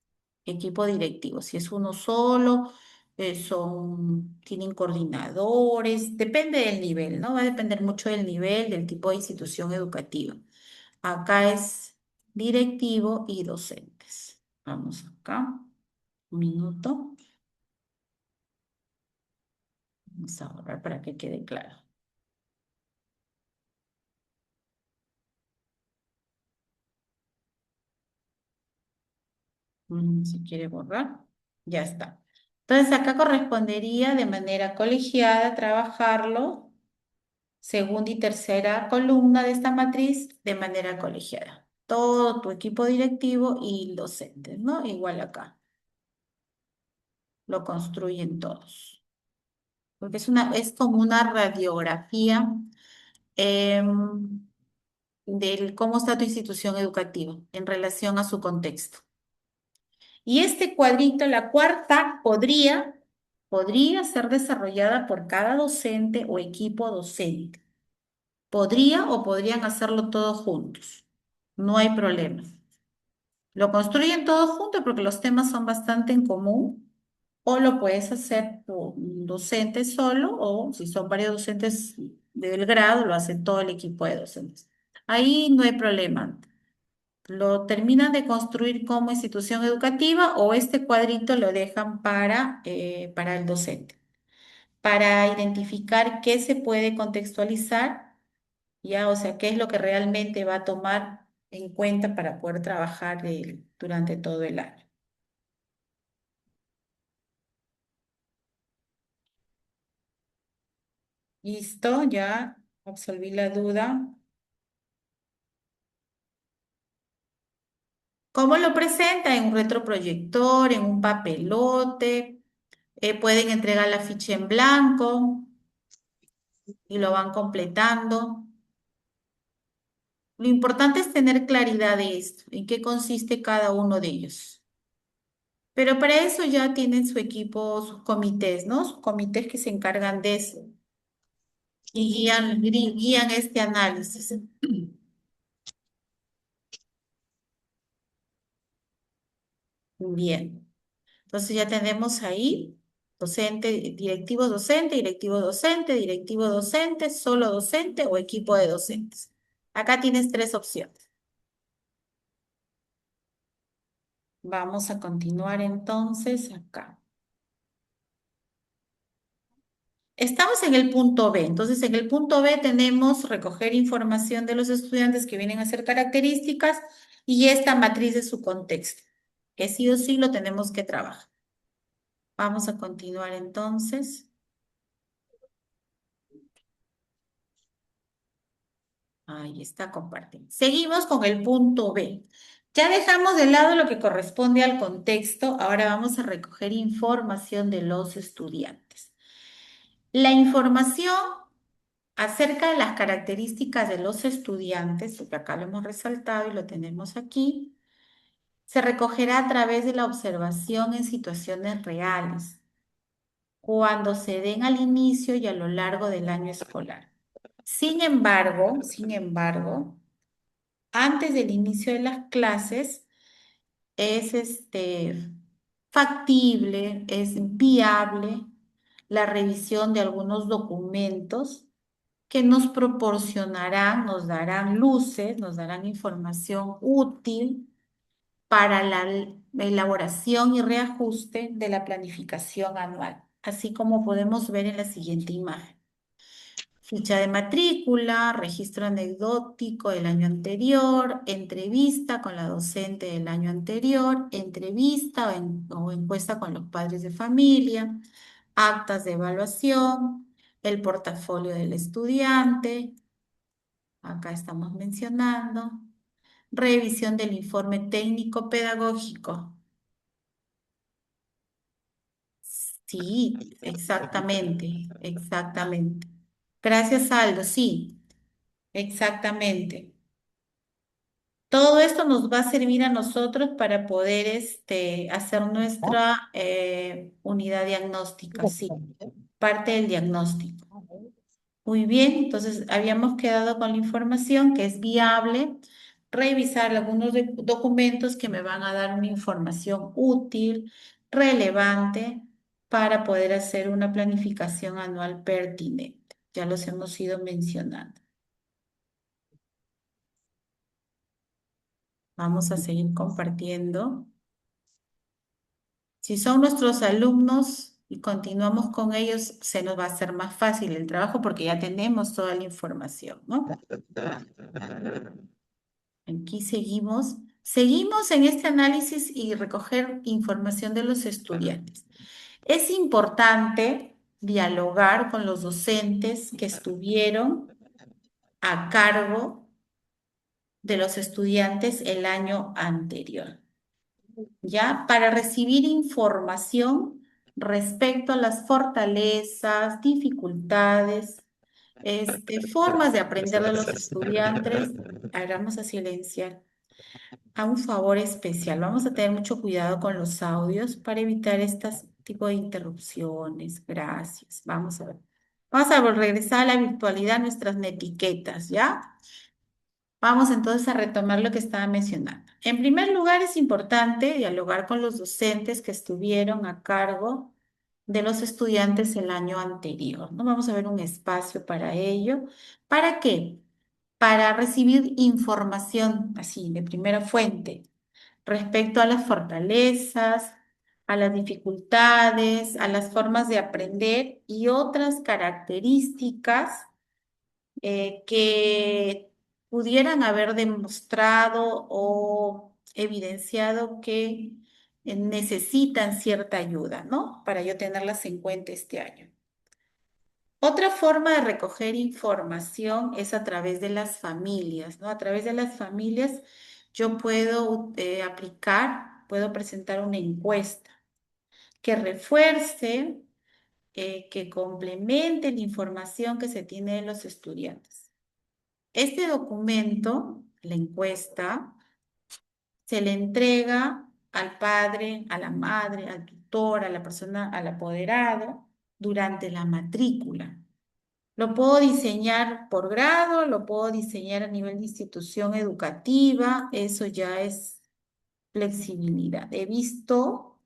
Equipo directivo, si es uno solo, tienen coordinadores, depende del nivel, ¿no? Va a depender mucho del nivel, del tipo de institución educativa. Acá es directivo y docentes. Vamos acá, un minuto. Vamos a borrar para que quede claro. Si quiere borrar, ya está. Entonces acá correspondería de manera colegiada trabajarlo segunda y tercera columna de esta matriz de manera colegiada. Todo tu equipo directivo y docentes, ¿no? Igual acá. Lo construyen todos. Porque es como una radiografía del cómo está tu institución educativa en relación a su contexto. Y este cuadrito, la cuarta, podría ser desarrollada por cada docente o equipo docente. Podría o podrían hacerlo todos juntos. No hay problema. Lo construyen todos juntos porque los temas son bastante en común. O lo puedes hacer por un docente solo o si son varios docentes del grado, lo hace todo el equipo de docentes. Ahí no hay problema. Lo terminan de construir como institución educativa o este cuadrito lo dejan para el docente, para identificar qué se puede contextualizar, ya, o sea, qué es lo que realmente va a tomar en cuenta para poder trabajar durante todo el año. Listo, ya absolví la duda. ¿Cómo lo presenta? En un retroproyector, en un papelote, pueden entregar la ficha en blanco y lo van completando. Lo importante es tener claridad de esto, en qué consiste cada uno de ellos. Pero para eso ya tienen su equipo, sus comités, ¿no? Sus comités que se encargan de eso y guían este análisis. Bien, entonces ya tenemos ahí docente, directivo docente, directivo docente, solo docente o equipo de docentes. Acá tienes tres opciones. Vamos a continuar entonces acá. Estamos en el punto B, entonces en el punto B tenemos recoger información de los estudiantes que vienen a ser características y esta matriz de su contexto, que sí o sí lo tenemos que trabajar. Vamos a continuar entonces. Ahí está, compartiendo. Seguimos con el punto B. Ya dejamos de lado lo que corresponde al contexto, ahora vamos a recoger información de los estudiantes. La información acerca de las características de los estudiantes, porque acá lo hemos resaltado y lo tenemos aquí, se recogerá a través de la observación en situaciones reales, cuando se den al inicio y a lo largo del año escolar. Sin embargo, antes del inicio de las clases es factible, es viable la revisión de algunos documentos que nos proporcionarán, nos darán luces, nos darán información útil para la elaboración y reajuste de la planificación anual, así como podemos ver en la siguiente imagen. Ficha de matrícula, registro anecdótico del año anterior, entrevista con la docente del año anterior, entrevista o encuesta con los padres de familia, actas de evaluación, el portafolio del estudiante, acá estamos mencionando, revisión del informe técnico pedagógico. Sí, exactamente, exactamente. Gracias, Aldo, sí, exactamente. Todo esto nos va a servir a nosotros para poder hacer nuestra unidad diagnóstica, sí, parte del diagnóstico. Muy bien, entonces habíamos quedado con la información que es viable revisar algunos documentos que me van a dar una información útil, relevante, para poder hacer una planificación anual pertinente. Ya los hemos ido mencionando. Vamos a seguir compartiendo. Si son nuestros alumnos y continuamos con ellos, se nos va a hacer más fácil el trabajo porque ya tenemos toda la información, ¿no? Aquí seguimos. Seguimos en este análisis y recoger información de los estudiantes. Es importante dialogar con los docentes que estuvieron a cargo de los estudiantes el año anterior, ¿ya? Para recibir información respecto a las fortalezas, dificultades, formas de aprender de los estudiantes. Ahora vamos a silenciar. A un favor especial, vamos a tener mucho cuidado con los audios para evitar este tipo de interrupciones. Gracias. Vamos a ver. Vamos a regresar a la virtualidad, nuestras netiquetas, ¿ya? Vamos entonces a retomar lo que estaba mencionando. En primer lugar, es importante dialogar con los docentes que estuvieron a cargo de los estudiantes el año anterior, ¿no? Vamos a ver un espacio para ello. ¿Para qué? Para recibir información así, de primera fuente, respecto a las fortalezas, a las dificultades, a las formas de aprender y otras características que pudieran haber demostrado o evidenciado que necesitan cierta ayuda, ¿no? Para yo tenerlas en cuenta este año. Otra forma de recoger información es a través de las familias, ¿no? A través de las familias yo puedo aplicar, puedo presentar una encuesta que refuerce, que complemente la información que se tiene de los estudiantes. Este documento, la encuesta, se le entrega al padre, a la madre, al tutor, a la persona, al apoderado durante la matrícula. Lo puedo diseñar por grado, lo puedo diseñar a nivel de institución educativa, eso ya es flexibilidad. He visto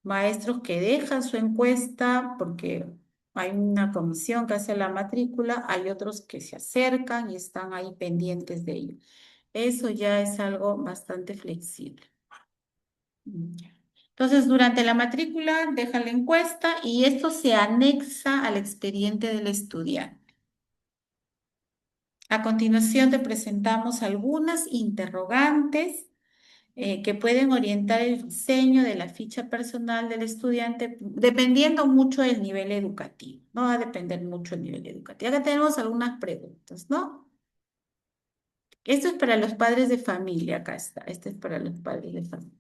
maestros que dejan su encuesta porque hay una comisión que hace la matrícula, hay otros que se acercan y están ahí pendientes de ello. Eso ya es algo bastante flexible. Entonces, durante la matrícula deja la encuesta y esto se anexa al expediente del estudiante. A continuación te presentamos algunas interrogantes que pueden orientar el diseño de la ficha personal del estudiante, dependiendo mucho del nivel educativo, ¿no? Va a depender mucho del nivel educativo. Acá tenemos algunas preguntas, ¿no? Esto es para los padres de familia, acá está. Este es para los padres de familia.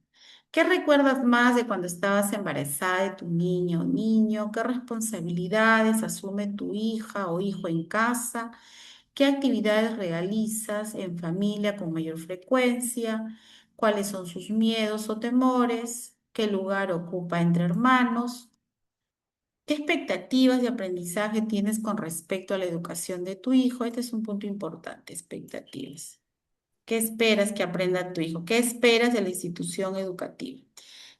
¿Qué recuerdas más de cuando estabas embarazada de tu niño o niño? ¿Qué responsabilidades asume tu hija o hijo en casa? ¿Qué actividades realizas en familia con mayor frecuencia? ¿Cuáles son sus miedos o temores? ¿Qué lugar ocupa entre hermanos? ¿Qué expectativas de aprendizaje tienes con respecto a la educación de tu hijo? Este es un punto importante, expectativas. ¿Qué esperas que aprenda tu hijo? ¿Qué esperas de la institución educativa?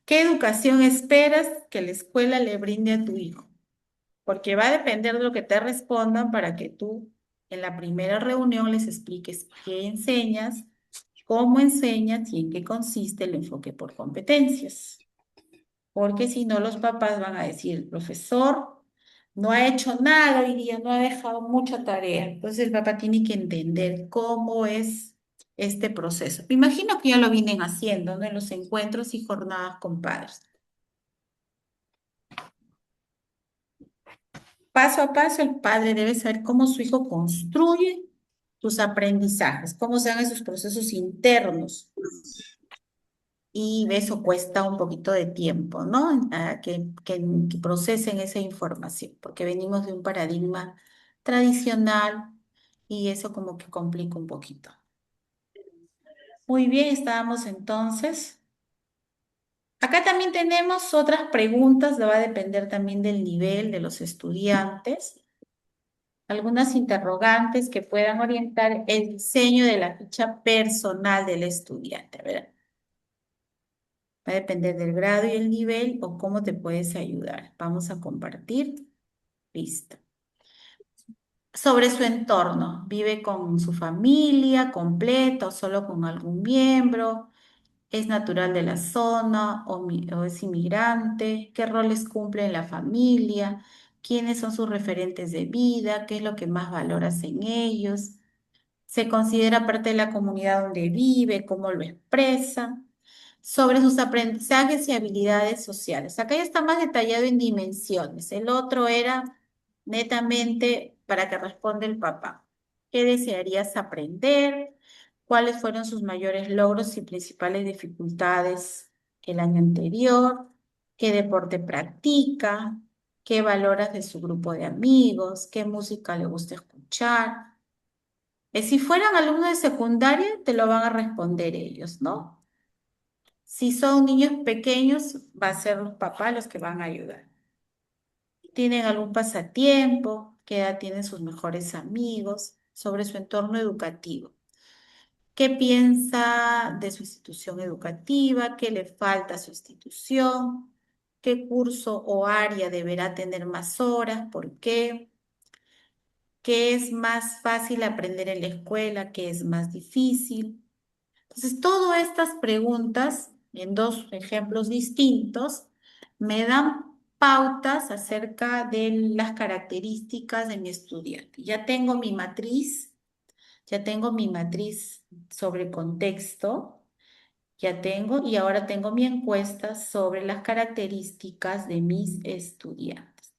¿Qué educación esperas que la escuela le brinde a tu hijo? Porque va a depender de lo que te respondan para que tú en la primera reunión les expliques qué enseñas, cómo enseñas y en qué consiste el enfoque por competencias. Porque si no, los papás van a decir, el profesor no ha hecho nada hoy día, no ha dejado mucha tarea. Entonces el papá tiene que entender cómo es este proceso. Me imagino que ya lo vienen haciendo, ¿no? En los encuentros y jornadas con padres. Paso a paso, el padre debe saber cómo su hijo construye sus aprendizajes, cómo se dan esos procesos internos. Y eso cuesta un poquito de tiempo, ¿no? Que procesen esa información, porque venimos de un paradigma tradicional y eso como que complica un poquito. Muy bien, estábamos entonces. Acá también tenemos otras preguntas, va a depender también del nivel de los estudiantes. algunas interrogantes que puedan orientar el diseño de la ficha personal del estudiante. ¿Verdad? Va a depender del grado y el nivel o cómo te puedes ayudar. Vamos a compartir. Listo. Sobre su entorno, vive con su familia completa o solo con algún miembro, es natural de la zona o es inmigrante, qué roles cumple en la familia, quiénes son sus referentes de vida, qué es lo que más valoras en ellos, se considera parte de la comunidad donde vive, cómo lo expresa, sobre sus aprendizajes y habilidades sociales. Acá ya está más detallado en dimensiones. El otro era netamente para que responda el papá. ¿Qué desearías aprender? ¿Cuáles fueron sus mayores logros y principales dificultades el año anterior? ¿Qué deporte practica? ¿Qué valoras de su grupo de amigos? ¿Qué música le gusta escuchar? Si fueran alumnos de secundaria, te lo van a responder ellos, ¿no? Si son niños pequeños, va a ser los papás los que van a ayudar. ¿Tienen algún pasatiempo? ¿Qué edad tienen sus mejores amigos? Sobre su entorno educativo. ¿Qué piensa de su institución educativa? ¿Qué le falta a su institución? ¿Qué curso o área deberá tener más horas? ¿Por qué? ¿Qué es más fácil aprender en la escuela? ¿Qué es más difícil? Entonces, todas estas preguntas, en dos ejemplos distintos, me dan pautas acerca de las características de mi estudiante. Ya tengo mi matriz sobre contexto, ya tengo, y ahora tengo mi encuesta sobre las características de mis estudiantes.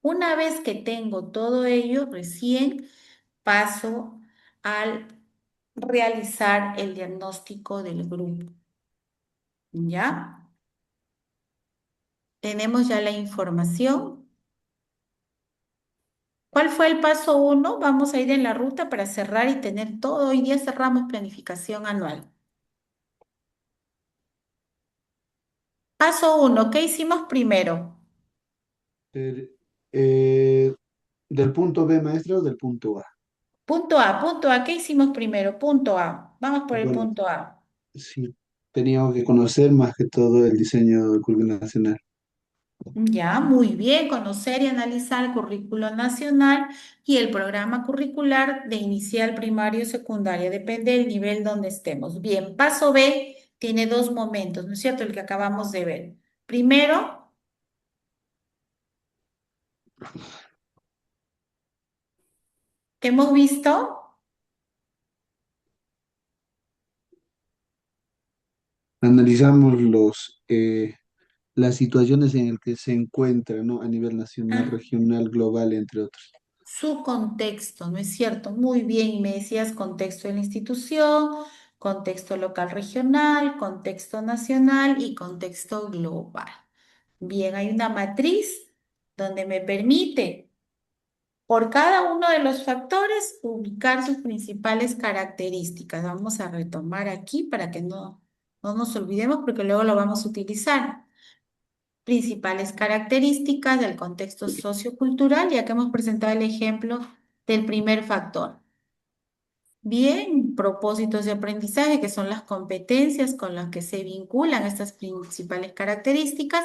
Una vez que tengo todo ello, recién paso al realizar el diagnóstico del grupo. ¿Ya? Tenemos ya la información. ¿Cuál fue el paso uno? Vamos a ir en la ruta para cerrar y tener todo. Hoy día cerramos planificación anual. Paso uno, ¿qué hicimos primero? Eh, eh, ¿Del punto B, maestra, o del punto A? Punto A, ¿qué hicimos primero? Punto A. Vamos por el Bueno, punto A. sí, teníamos que conocer más que todo el diseño del currículo nacional. Ya, muy bien, conocer y analizar el currículo nacional y el programa curricular de inicial, primario y secundaria, depende del nivel donde estemos. Bien, paso B tiene dos momentos, ¿no es cierto? El que acabamos de ver. Primero, ¿qué hemos visto? Analizamos las situaciones en las que se encuentra, ¿no? A nivel nacional, Ah, regional, global, entre otros. su contexto, ¿no es cierto? Muy bien, y me decías contexto de la institución, contexto local regional, contexto nacional y contexto global. Bien, hay una matriz donde me permite, por cada uno de los factores, ubicar sus principales características. Vamos a retomar aquí para que no nos olvidemos porque luego lo vamos a utilizar. Principales características del contexto sociocultural, ya que hemos presentado el ejemplo del primer factor. Bien, propósitos de aprendizaje, que son las competencias con las que se vinculan estas principales características,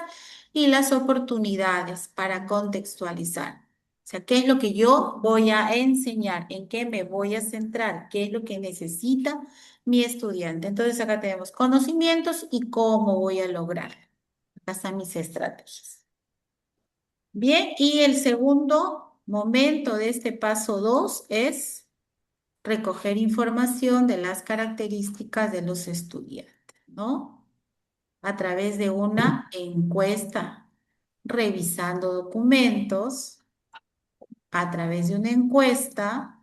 y las oportunidades para contextualizar. O sea, ¿qué es lo que yo voy a enseñar? ¿En qué me voy a centrar? ¿Qué es lo que necesita mi estudiante? Entonces acá tenemos conocimientos y cómo voy a lograr. Acá están mis estrategias. Bien, y el segundo momento de este paso 2 es recoger información de las características de los estudiantes, ¿no? A través de una encuesta, revisando documentos, a través de una encuesta,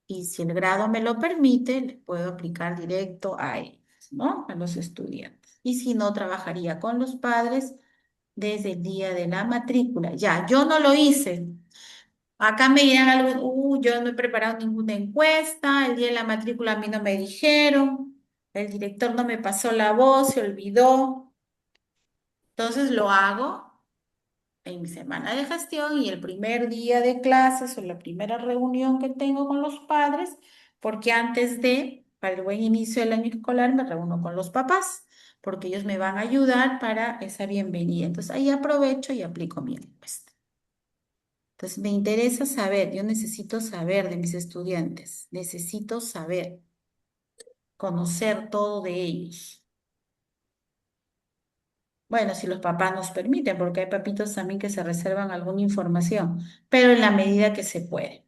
y si el grado me lo permite, le puedo aplicar directo a ellos, ¿no? A los estudiantes. Y si no, trabajaría con los padres desde el día de la matrícula. Ya, yo no lo hice. Acá me dirán algo, yo no he preparado ninguna encuesta, el día de la matrícula a mí no me dijeron, el director no me pasó la voz, se olvidó. Entonces lo hago en mi semana de gestión y el primer día de clases o la primera reunión que tengo con los padres, porque antes de, para el buen inicio del año escolar, me reúno con los papás, porque ellos me van a ayudar para esa bienvenida. Entonces ahí aprovecho y aplico mi encuesta. Entonces me interesa saber, yo necesito saber de mis estudiantes, necesito saber, conocer todo de ellos. Bueno, si los papás nos permiten, porque hay papitos también que se reservan alguna información, pero en la medida que se puede.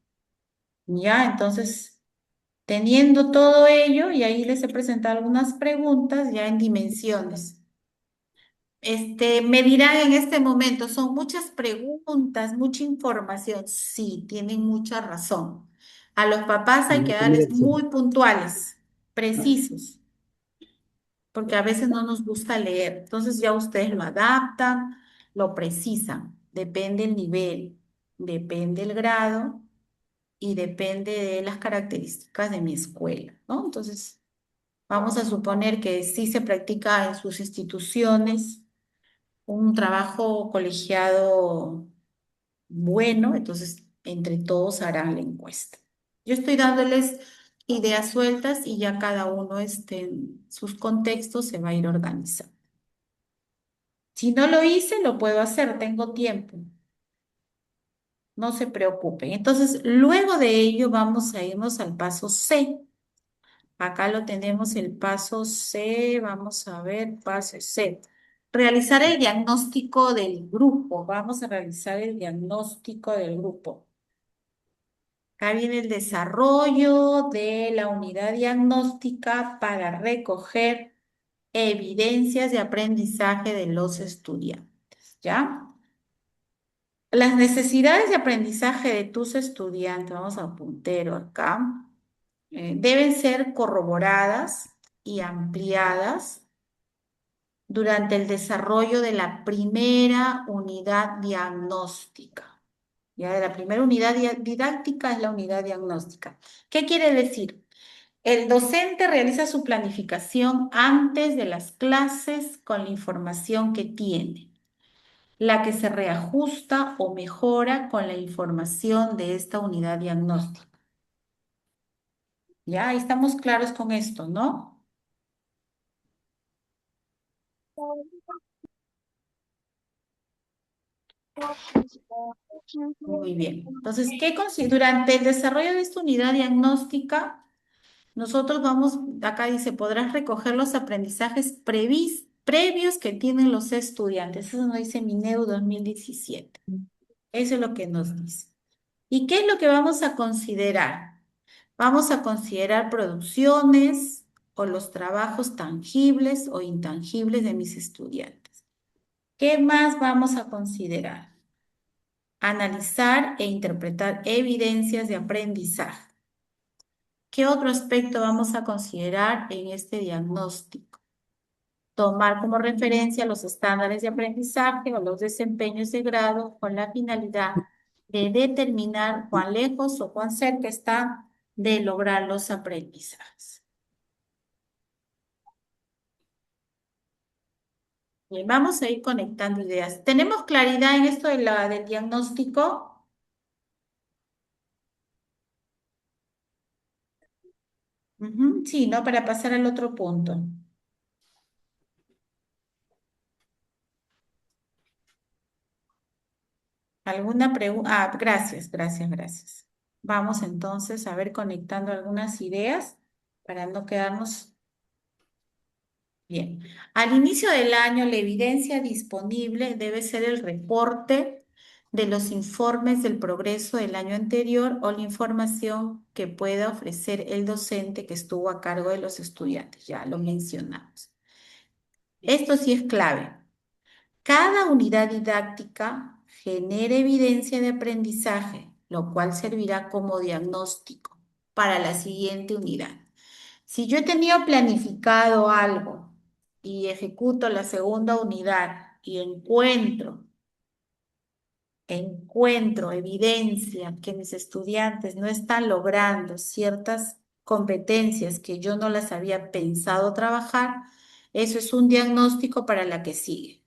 Ya, entonces, teniendo todo ello, y ahí les he presentado algunas preguntas ya en dimensiones. Me dirán en este momento, son muchas preguntas, mucha información. Sí, tienen mucha razón. A los papás hay que darles muy puntuales, precisos, porque a veces no nos gusta leer. Entonces ya ustedes lo adaptan, lo precisan. Depende el nivel, depende el grado y depende de las características de mi escuela, ¿no? Entonces, vamos a suponer que sí se practica en sus instituciones un trabajo colegiado bueno, entonces entre todos harán la encuesta. Yo estoy dándoles ideas sueltas y ya cada uno en sus contextos se va a ir organizando. Si no lo hice, lo puedo hacer, tengo tiempo. No se preocupen. Entonces, luego de ello vamos a irnos al paso C. Acá lo tenemos el paso C. Vamos a ver, paso C. Realizar el diagnóstico del grupo. Vamos a realizar el diagnóstico del grupo. Acá viene el desarrollo de la unidad diagnóstica para recoger evidencias de aprendizaje de los estudiantes. ¿Ya? Las necesidades de aprendizaje de tus estudiantes, vamos a puntero acá, deben ser corroboradas y ampliadas durante el desarrollo de la primera unidad diagnóstica. Ya de la primera unidad didáctica es la unidad diagnóstica. ¿Qué quiere decir? El docente realiza su planificación antes de las clases con la información que tiene, la que se reajusta o mejora con la información de esta unidad diagnóstica. Ya, ahí estamos claros con esto, ¿no? Muy bien. Entonces, durante el desarrollo de esta unidad diagnóstica, nosotros vamos, acá dice, podrás recoger los aprendizajes previos que tienen los estudiantes. Eso nos dice Mineu 2017. Eso es lo que nos dice. ¿Y qué es lo que vamos a considerar? Vamos a considerar producciones o los trabajos tangibles o intangibles de mis estudiantes. ¿Qué más vamos a considerar? Analizar e interpretar evidencias de aprendizaje. ¿Qué otro aspecto vamos a considerar en este diagnóstico? Tomar como referencia los estándares de aprendizaje o los desempeños de grado con la finalidad de determinar cuán lejos o cuán cerca está de lograr los aprendizajes. Bien, vamos a ir conectando ideas. ¿Tenemos claridad en esto del diagnóstico? Sí, ¿no? Para pasar al otro punto. ¿Alguna pregunta? Ah, gracias, gracias, gracias. Vamos entonces a ver conectando algunas ideas para no quedarnos bien. Al inicio del año, la evidencia disponible debe ser el reporte de los informes del progreso del año anterior o la información que pueda ofrecer el docente que estuvo a cargo de los estudiantes. Ya lo mencionamos. Esto sí es clave. Cada unidad didáctica genera evidencia de aprendizaje, lo cual servirá como diagnóstico para la siguiente unidad. Si yo he tenido planificado algo y ejecuto la segunda unidad y encuentro evidencia que mis estudiantes no están logrando ciertas competencias que yo no las había pensado trabajar, eso es un diagnóstico para la que sigue.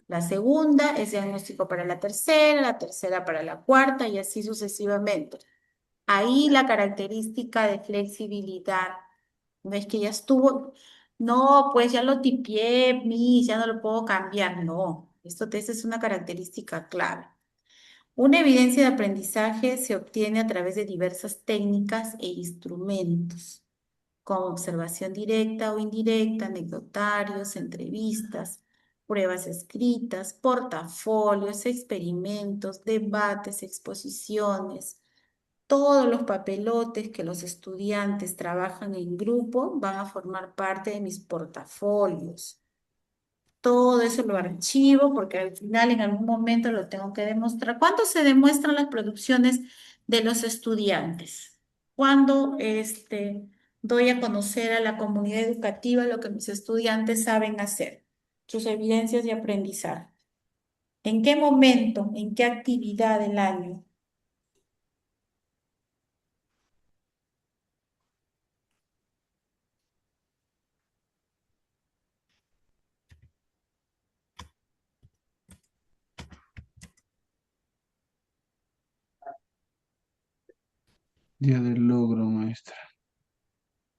La segunda es diagnóstico para la tercera para la cuarta y así sucesivamente. Ahí la característica de flexibilidad, no es que ya estuvo, no, pues ya lo tipié, mis, ya no lo puedo cambiar, no. Esta es una característica clave. Una evidencia de aprendizaje se obtiene a través de diversas técnicas e instrumentos, como observación directa o indirecta, anecdotarios, entrevistas, pruebas escritas, portafolios, experimentos, debates, exposiciones. Todos los papelotes que los estudiantes trabajan en grupo van a formar parte de mis portafolios. Todo eso lo archivo porque al final en algún momento lo tengo que demostrar. ¿Cuándo se demuestran las producciones de los estudiantes? Cuando doy a conocer a la comunidad educativa lo que mis estudiantes saben hacer, sus evidencias de aprendizaje. ¿En qué momento? ¿En qué actividad del año? Día del logro, maestra.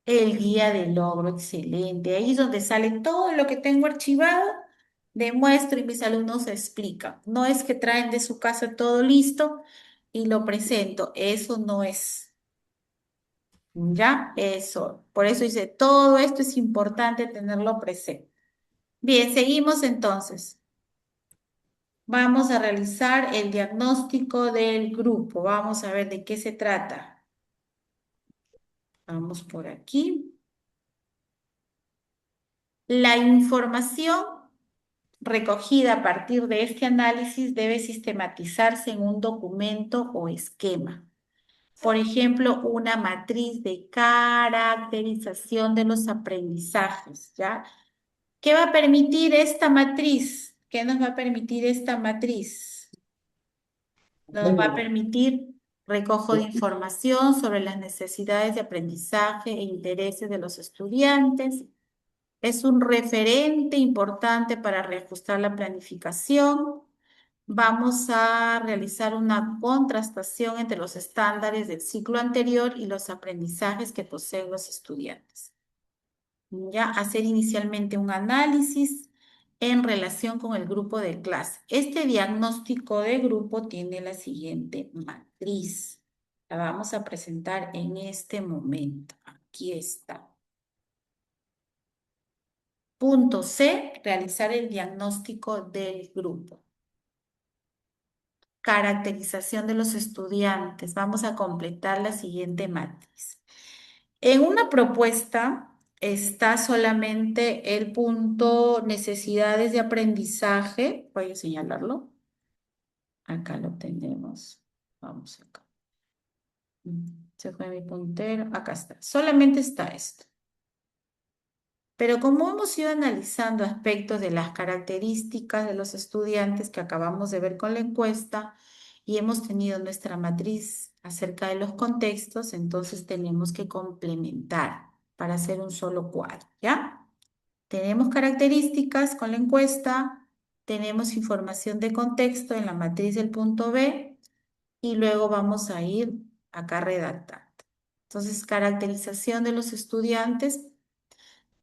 El guía del logro, excelente. Ahí es donde sale todo lo que tengo archivado, demuestro y mis alumnos explican. No es que traen de su casa todo listo y lo presento. Eso no es. ¿Ya? Eso. Por eso dice, todo esto es importante tenerlo presente. Bien, seguimos entonces. Vamos a realizar el diagnóstico del grupo. Vamos a ver de qué se trata. Vamos por aquí. La información recogida a partir de este análisis debe sistematizarse en un documento o esquema. Por ejemplo, una matriz de caracterización de los aprendizajes, ¿ya? ¿Qué va a permitir esta matriz? ¿Qué nos va a permitir esta matriz? Nos va a permitir recojo de información sobre las necesidades de aprendizaje e intereses de los estudiantes. Es un referente importante para reajustar la planificación. Vamos a realizar una contrastación entre los estándares del ciclo anterior y los aprendizajes que poseen los estudiantes. Ya hacer inicialmente un análisis en relación con el grupo de clase. Este diagnóstico de grupo tiene la siguiente matriz. La vamos a presentar en este momento. Aquí está. Punto C, realizar el diagnóstico del grupo. Caracterización de los estudiantes. Vamos a completar la siguiente matriz. En una propuesta está solamente el punto necesidades de aprendizaje. Voy a señalarlo. Acá lo tenemos. Vamos acá. Se fue mi puntero. Acá está. Solamente está esto. Pero como hemos ido analizando aspectos de las características de los estudiantes que acabamos de ver con la encuesta y hemos tenido nuestra matriz acerca de los contextos, entonces tenemos que complementar para hacer un solo cuadro, ¿ya? Tenemos características con la encuesta, tenemos información de contexto en la matriz del punto B y luego vamos a ir acá redactando. Entonces, caracterización de los estudiantes.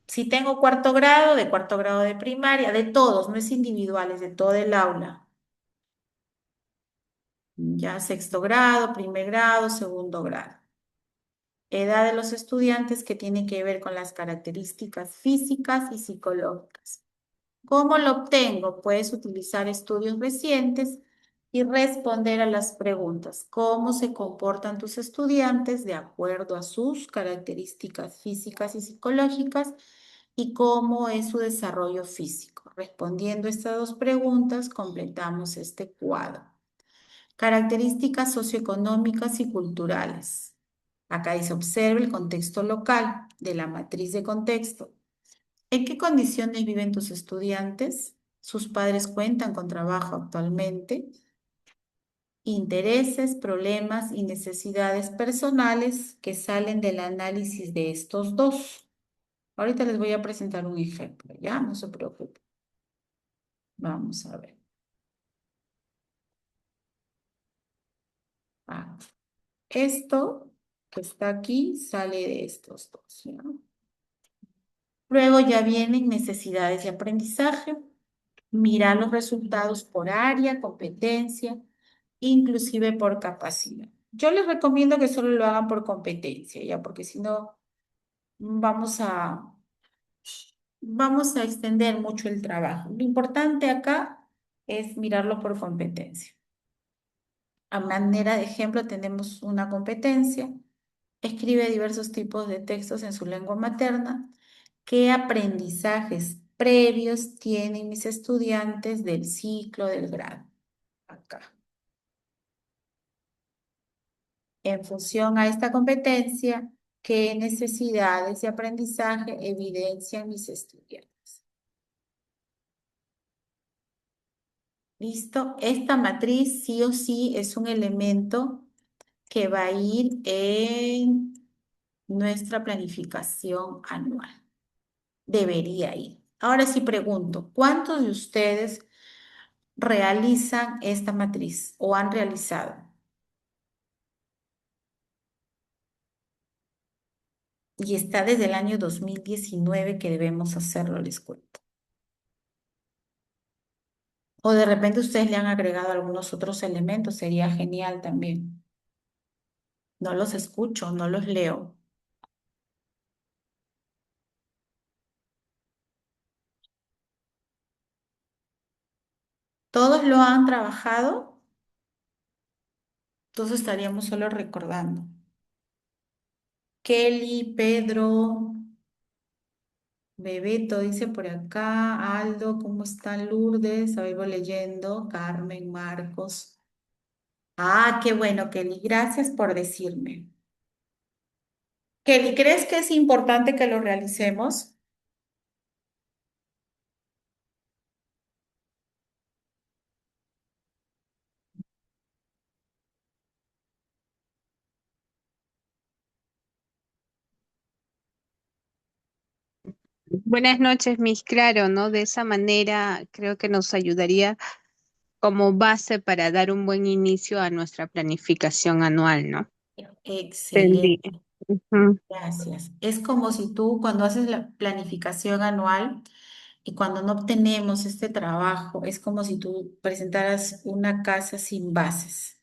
Si tengo de cuarto grado de primaria, de todos, no es individuales, de todo el aula. Ya sexto grado, primer grado, segundo grado. Edad de los estudiantes que tiene que ver con las características físicas y psicológicas. ¿Cómo lo obtengo? Puedes utilizar estudios recientes y responder a las preguntas. ¿Cómo se comportan tus estudiantes de acuerdo a sus características físicas y psicológicas? ¿Y cómo es su desarrollo físico? Respondiendo estas dos preguntas, completamos este cuadro. Características socioeconómicas y culturales. Acá dice, observe el contexto local de la matriz de contexto. ¿En qué condiciones viven tus estudiantes? ¿Sus padres cuentan con trabajo actualmente? Intereses, problemas y necesidades personales que salen del análisis de estos dos. Ahorita les voy a presentar un ejemplo, ¿ya? No se preocupen. Vamos a ver. Ah, esto que está aquí sale de estos dos, ¿ya? Luego ya vienen necesidades de aprendizaje, mirar los resultados por área, competencia, inclusive por capacidad. Yo les recomiendo que solo lo hagan por competencia, ya, porque si no vamos a, vamos a extender mucho el trabajo. Lo importante acá es mirarlo por competencia. A manera de ejemplo, tenemos una competencia. Escribe diversos tipos de textos en su lengua materna. ¿Qué aprendizajes previos tienen mis estudiantes del ciclo del grado? Acá. En función a esta competencia, ¿qué necesidades de aprendizaje evidencian mis estudiantes? ¿Listo? Esta matriz sí o sí es un elemento que va a ir en nuestra planificación anual. Debería ir. Ahora sí pregunto, ¿cuántos de ustedes realizan esta matriz o han realizado? Y está desde el año 2019 que debemos hacerlo, les cuento. O de repente ustedes le han agregado algunos otros elementos, sería genial también. No los escucho, no los leo. ¿Todos lo han trabajado? Entonces estaríamos solo recordando. Kelly, Pedro, Bebeto dice por acá, Aldo, ¿cómo está Lourdes? Ahí voy leyendo, Carmen, Marcos. Ah, qué bueno, Kelly, gracias por decirme. Kelly, ¿crees que es importante que lo realicemos? Buenas noches, Miss. Claro, ¿no? De esa manera creo que nos ayudaría como base para dar un buen inicio a nuestra planificación anual, ¿no? Entendí. Excelente, Ujú. gracias. Es como si tú cuando haces la planificación anual y cuando no obtenemos este trabajo, es como si tú presentaras una casa sin bases.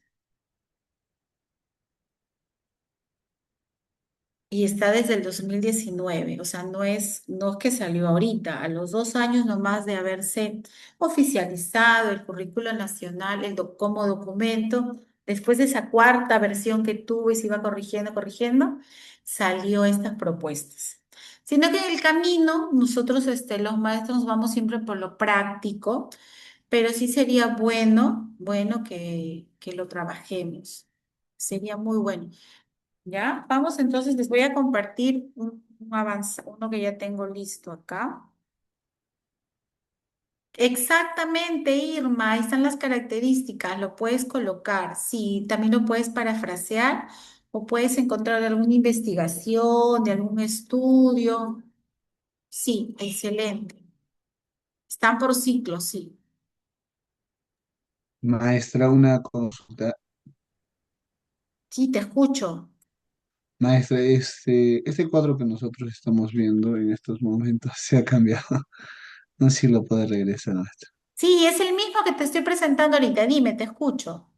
Y está desde el 2019, o sea, no es que salió ahorita, a los 2 años nomás de haberse oficializado el currículo nacional, como documento, después de esa cuarta versión que tuve y se iba corrigiendo, corrigiendo, salió estas propuestas. Sino que en el camino, nosotros, los maestros, vamos siempre por lo práctico, pero sí sería bueno que lo trabajemos. Sería muy bueno. ¿Ya? Vamos, entonces les voy a compartir uno que ya tengo listo acá. Exactamente, Irma, ahí están las características, lo puedes colocar. Sí, también lo puedes parafrasear o puedes encontrar alguna investigación de algún estudio. Sí, excelente. Están por ciclos, sí. Maestra, una consulta. Sí, te escucho. Maestra, este cuadro que nosotros estamos viendo en estos momentos se ha cambiado. No sé si lo puede regresar, maestra. Sí, es el mismo que te estoy presentando ahorita. Dime, te escucho.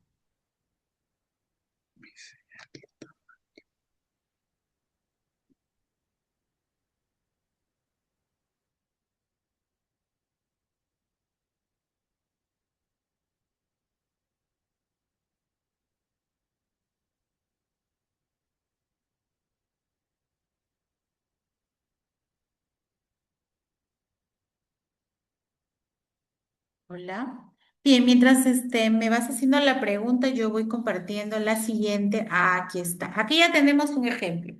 Hola. Bien, mientras me vas haciendo la pregunta, yo voy compartiendo la siguiente. Ah, aquí está. Aquí ya tenemos un ejemplo.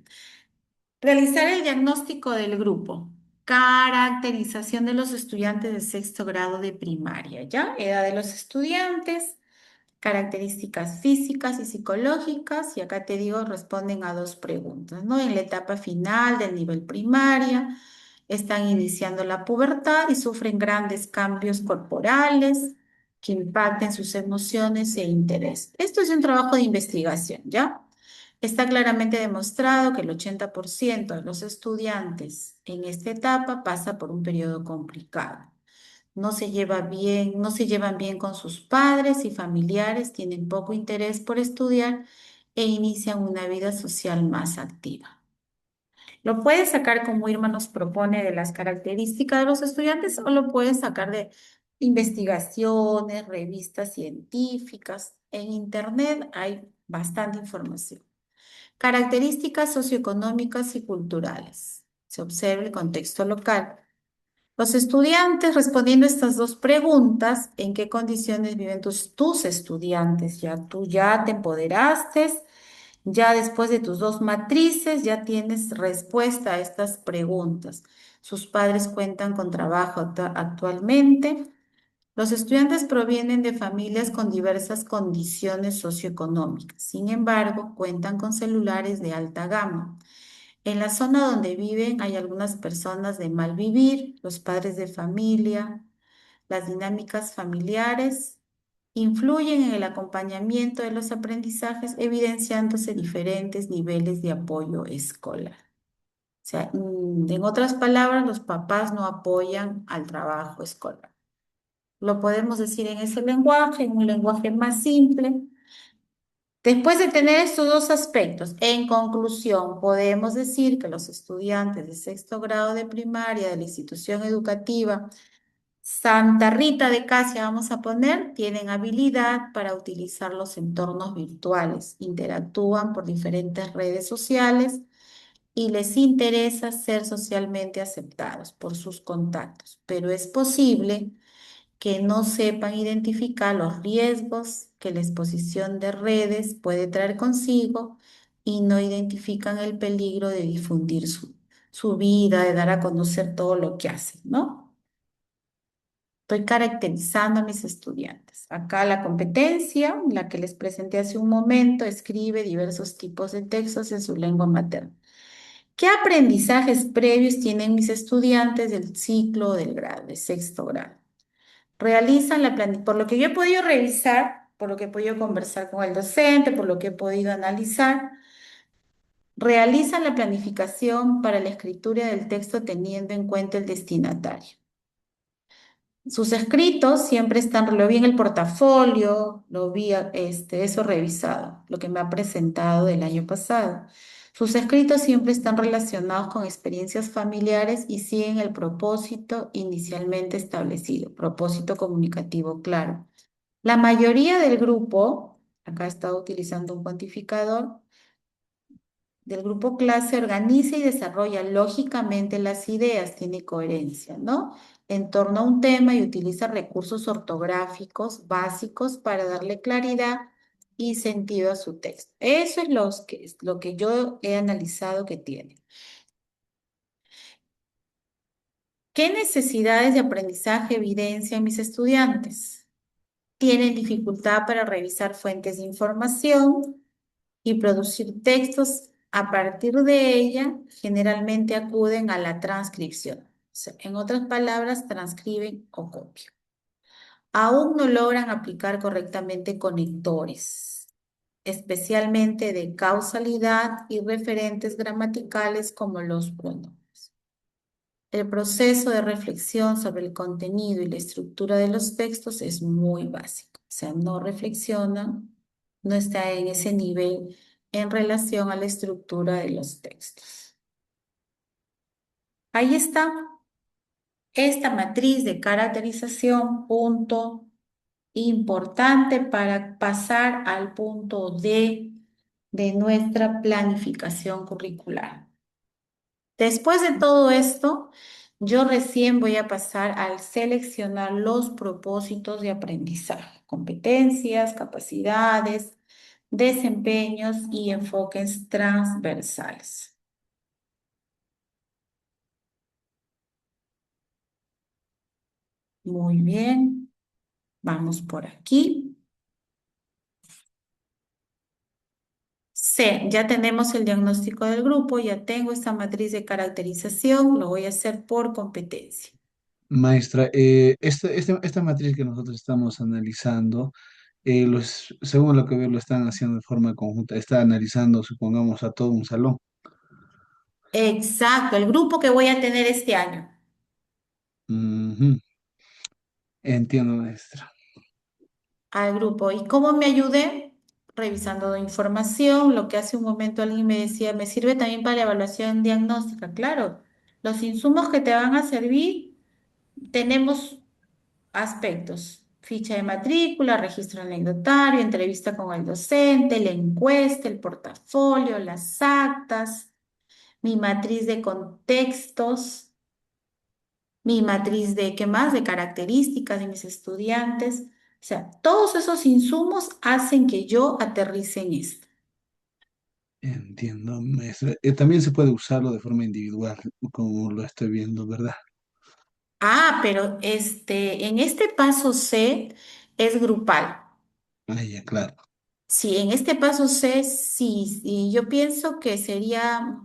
Realizar el diagnóstico del grupo. Caracterización de los estudiantes de sexto grado de primaria, ¿ya? Edad de los estudiantes, características físicas y psicológicas, y acá te digo, responden a dos preguntas, ¿no? En la etapa final del nivel primaria, están iniciando la pubertad y sufren grandes cambios corporales que impacten sus emociones e interés. Esto es un trabajo de investigación, ¿ya? Está claramente demostrado que el 80% de los estudiantes en esta etapa pasa por un periodo complicado. No se llevan bien con sus padres y familiares, tienen poco interés por estudiar e inician una vida social más activa. Lo puedes sacar como Irma nos propone de las características de los estudiantes o lo puedes sacar de investigaciones, revistas científicas. En Internet hay bastante información. Características socioeconómicas y culturales. Se observa el contexto local. Los estudiantes respondiendo estas dos preguntas, ¿en qué condiciones viven tus estudiantes? Ya tú ya te empoderaste, ya después de tus dos matrices ya tienes respuesta a estas preguntas. Sus padres cuentan con trabajo actualmente. Los estudiantes provienen de familias con diversas condiciones socioeconómicas. Sin embargo, cuentan con celulares de alta gama. En la zona donde viven hay algunas personas de mal vivir, los padres de familia, las dinámicas familiares influyen en el acompañamiento de los aprendizajes, evidenciándose diferentes niveles de apoyo escolar. O sea, en otras palabras, los papás no apoyan al trabajo escolar. Lo podemos decir en ese lenguaje, en un lenguaje más simple. Después de tener estos dos aspectos, en conclusión, podemos decir que los estudiantes de sexto grado de primaria de la institución educativa Santa Rita de Casia, vamos a poner, tienen habilidad para utilizar los entornos virtuales, interactúan por diferentes redes sociales y les interesa ser socialmente aceptados por sus contactos, pero es posible que no sepan identificar los riesgos que la exposición de redes puede traer consigo y no identifican el peligro de difundir su vida, de dar a conocer todo lo que hacen, ¿no? Estoy caracterizando a mis estudiantes. Acá la competencia, la que les presenté hace un momento, escribe diversos tipos de textos en su lengua materna. ¿Qué aprendizajes previos tienen mis estudiantes del ciclo del grado, de sexto grado? Realizan por lo que yo he podido revisar, por lo que he podido conversar con el docente, por lo que he podido analizar, realizan la planificación para la escritura del texto teniendo en cuenta el destinatario. Sus escritos siempre están, lo vi en el portafolio, lo vi, eso revisado, lo que me ha presentado del año pasado. Sus escritos siempre están relacionados con experiencias familiares y siguen el propósito inicialmente establecido, propósito comunicativo claro. La mayoría del grupo, acá he estado utilizando un cuantificador, del grupo clase organiza y desarrolla lógicamente las ideas, tiene coherencia, ¿no? En torno a un tema y utiliza recursos ortográficos básicos para darle claridad y sentido a su texto. Eso es lo que yo he analizado que tiene. ¿Qué necesidades de aprendizaje evidencian mis estudiantes? Tienen dificultad para revisar fuentes de información y producir textos. A partir de ella, generalmente acuden a la transcripción. O sea, en otras palabras, transcriben o copian. Aún no logran aplicar correctamente conectores, especialmente de causalidad y referentes gramaticales como los pronombres. El proceso de reflexión sobre el contenido y la estructura de los textos es muy básico. O sea, no reflexionan, no está en ese nivel en relación a la estructura de los textos. Ahí está esta matriz de caracterización, punto importante para pasar al punto D de nuestra planificación curricular. Después de todo esto, yo recién voy a pasar al seleccionar los propósitos de aprendizaje, competencias, capacidades, desempeños y enfoques transversales. Muy bien, vamos por aquí. C, ya tenemos el diagnóstico del grupo, ya tengo esta matriz de caracterización, lo voy a hacer por competencia. Maestra, esta matriz que nosotros estamos analizando, según lo que veo, lo están haciendo de forma conjunta. Está analizando, supongamos, a todo un salón. Exacto, el grupo que voy a tener este año. Ujú. Entiendo, maestra. Al grupo. ¿Y cómo me ayudé? Revisando información, lo que hace un momento alguien me decía, me sirve también para la evaluación diagnóstica. Claro, los insumos que te van a servir, tenemos aspectos. Ficha de matrícula, registro anecdotario, entrevista con el docente, la encuesta, el portafolio, las actas, mi matriz de contextos, mi matriz de, ¿qué más? De características de mis estudiantes. O sea, todos esos insumos hacen que yo aterrice en esto. Entiendo, maestra. También se puede usarlo de forma individual, como lo estoy viendo, ¿verdad? Ah, pero en este paso C es grupal. Ah, ya, claro. Sí, en este paso C sí, y yo pienso que sería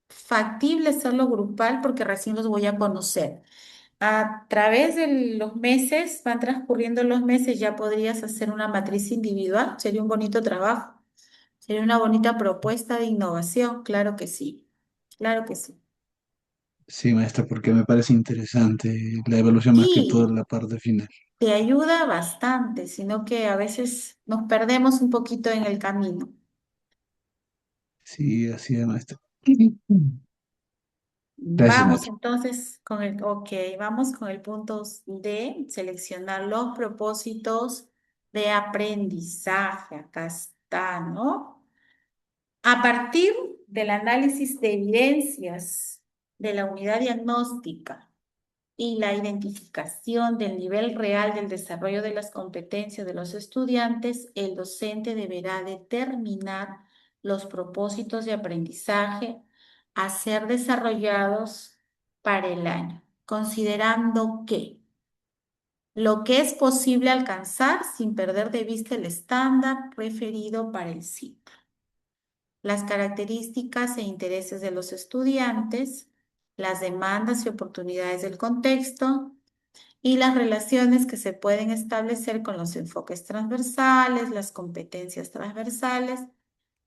factible hacerlo grupal porque recién los voy a conocer. A través de los meses, van transcurriendo los meses, ya podrías hacer una matriz individual. Sería un bonito trabajo. Sería una bonita propuesta de innovación. Claro que sí. Claro que sí. Sí, maestra, porque me parece interesante la evaluación más que todo Y la parte final. te ayuda bastante, sino que a veces nos perdemos un poquito en el camino. Sí, así es, maestra. Gracias, Vamos maestra. entonces ok, vamos con el punto D, seleccionar los propósitos de aprendizaje. Acá está, ¿no? A partir del análisis de evidencias de la unidad diagnóstica y la identificación del nivel real del desarrollo de las competencias de los estudiantes, el docente deberá determinar los propósitos de aprendizaje a ser desarrollados para el año, considerando que lo que es posible alcanzar sin perder de vista el estándar referido para el ciclo, las características e intereses de los estudiantes, las demandas y oportunidades del contexto, y las relaciones que se pueden establecer con los enfoques transversales, las competencias transversales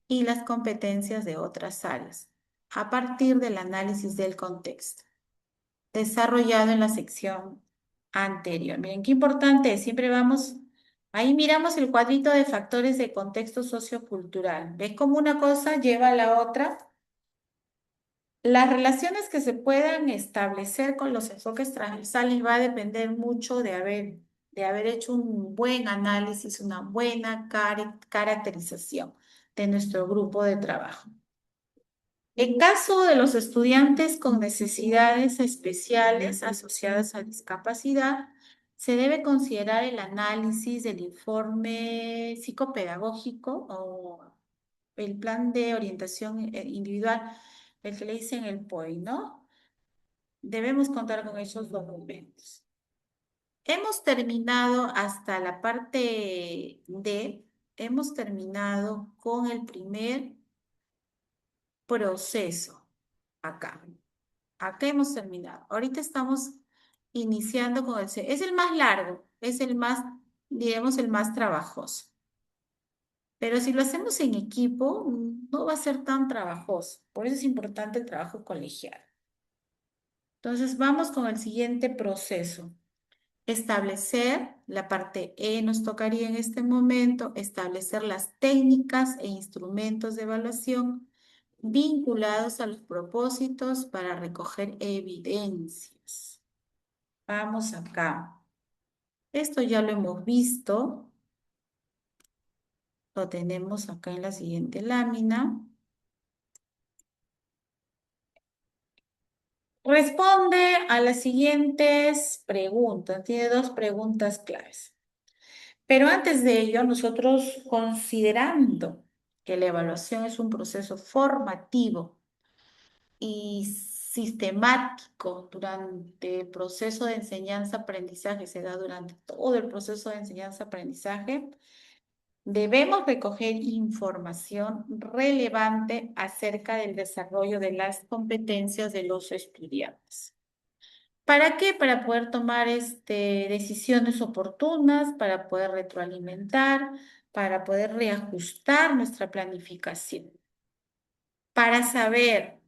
y las competencias de otras áreas, a partir del análisis del contexto, desarrollado en la sección anterior. Miren, qué importante es, siempre vamos, ahí miramos el cuadrito de factores de contexto sociocultural. ¿Ves cómo una cosa lleva a la otra? Las relaciones que se puedan establecer con los enfoques transversales va a depender mucho de haber hecho un buen análisis, una buena caracterización de nuestro grupo de trabajo. En caso de los estudiantes con necesidades especiales asociadas a discapacidad, se debe considerar el análisis del informe psicopedagógico o el plan de orientación individual, el que le dicen el POI, ¿no? Debemos contar con esos documentos. Hemos terminado hasta la parte D, hemos terminado con el primer proceso acá. Acá hemos terminado. Ahorita estamos iniciando con el C. Es el más largo, es el más, digamos, el más trabajoso. Pero si lo hacemos en equipo, no va a ser tan trabajoso. Por eso es importante el trabajo colegial. Entonces, vamos con el siguiente proceso. Establecer, la parte E nos tocaría en este momento, establecer las técnicas e instrumentos de evaluación vinculados a los propósitos para recoger evidencias. Vamos acá. Esto ya lo hemos visto. Lo tenemos acá en la siguiente lámina. Responde a las siguientes preguntas. Tiene dos preguntas claves. Pero antes de ello, nosotros considerando que la evaluación es un proceso formativo y sistemático durante el proceso de enseñanza-aprendizaje, se da durante todo el proceso de enseñanza-aprendizaje, Debemos recoger información relevante acerca del desarrollo de las competencias de los estudiantes. ¿Para qué? Para poder tomar decisiones oportunas, para poder retroalimentar, para poder reajustar nuestra planificación, para saber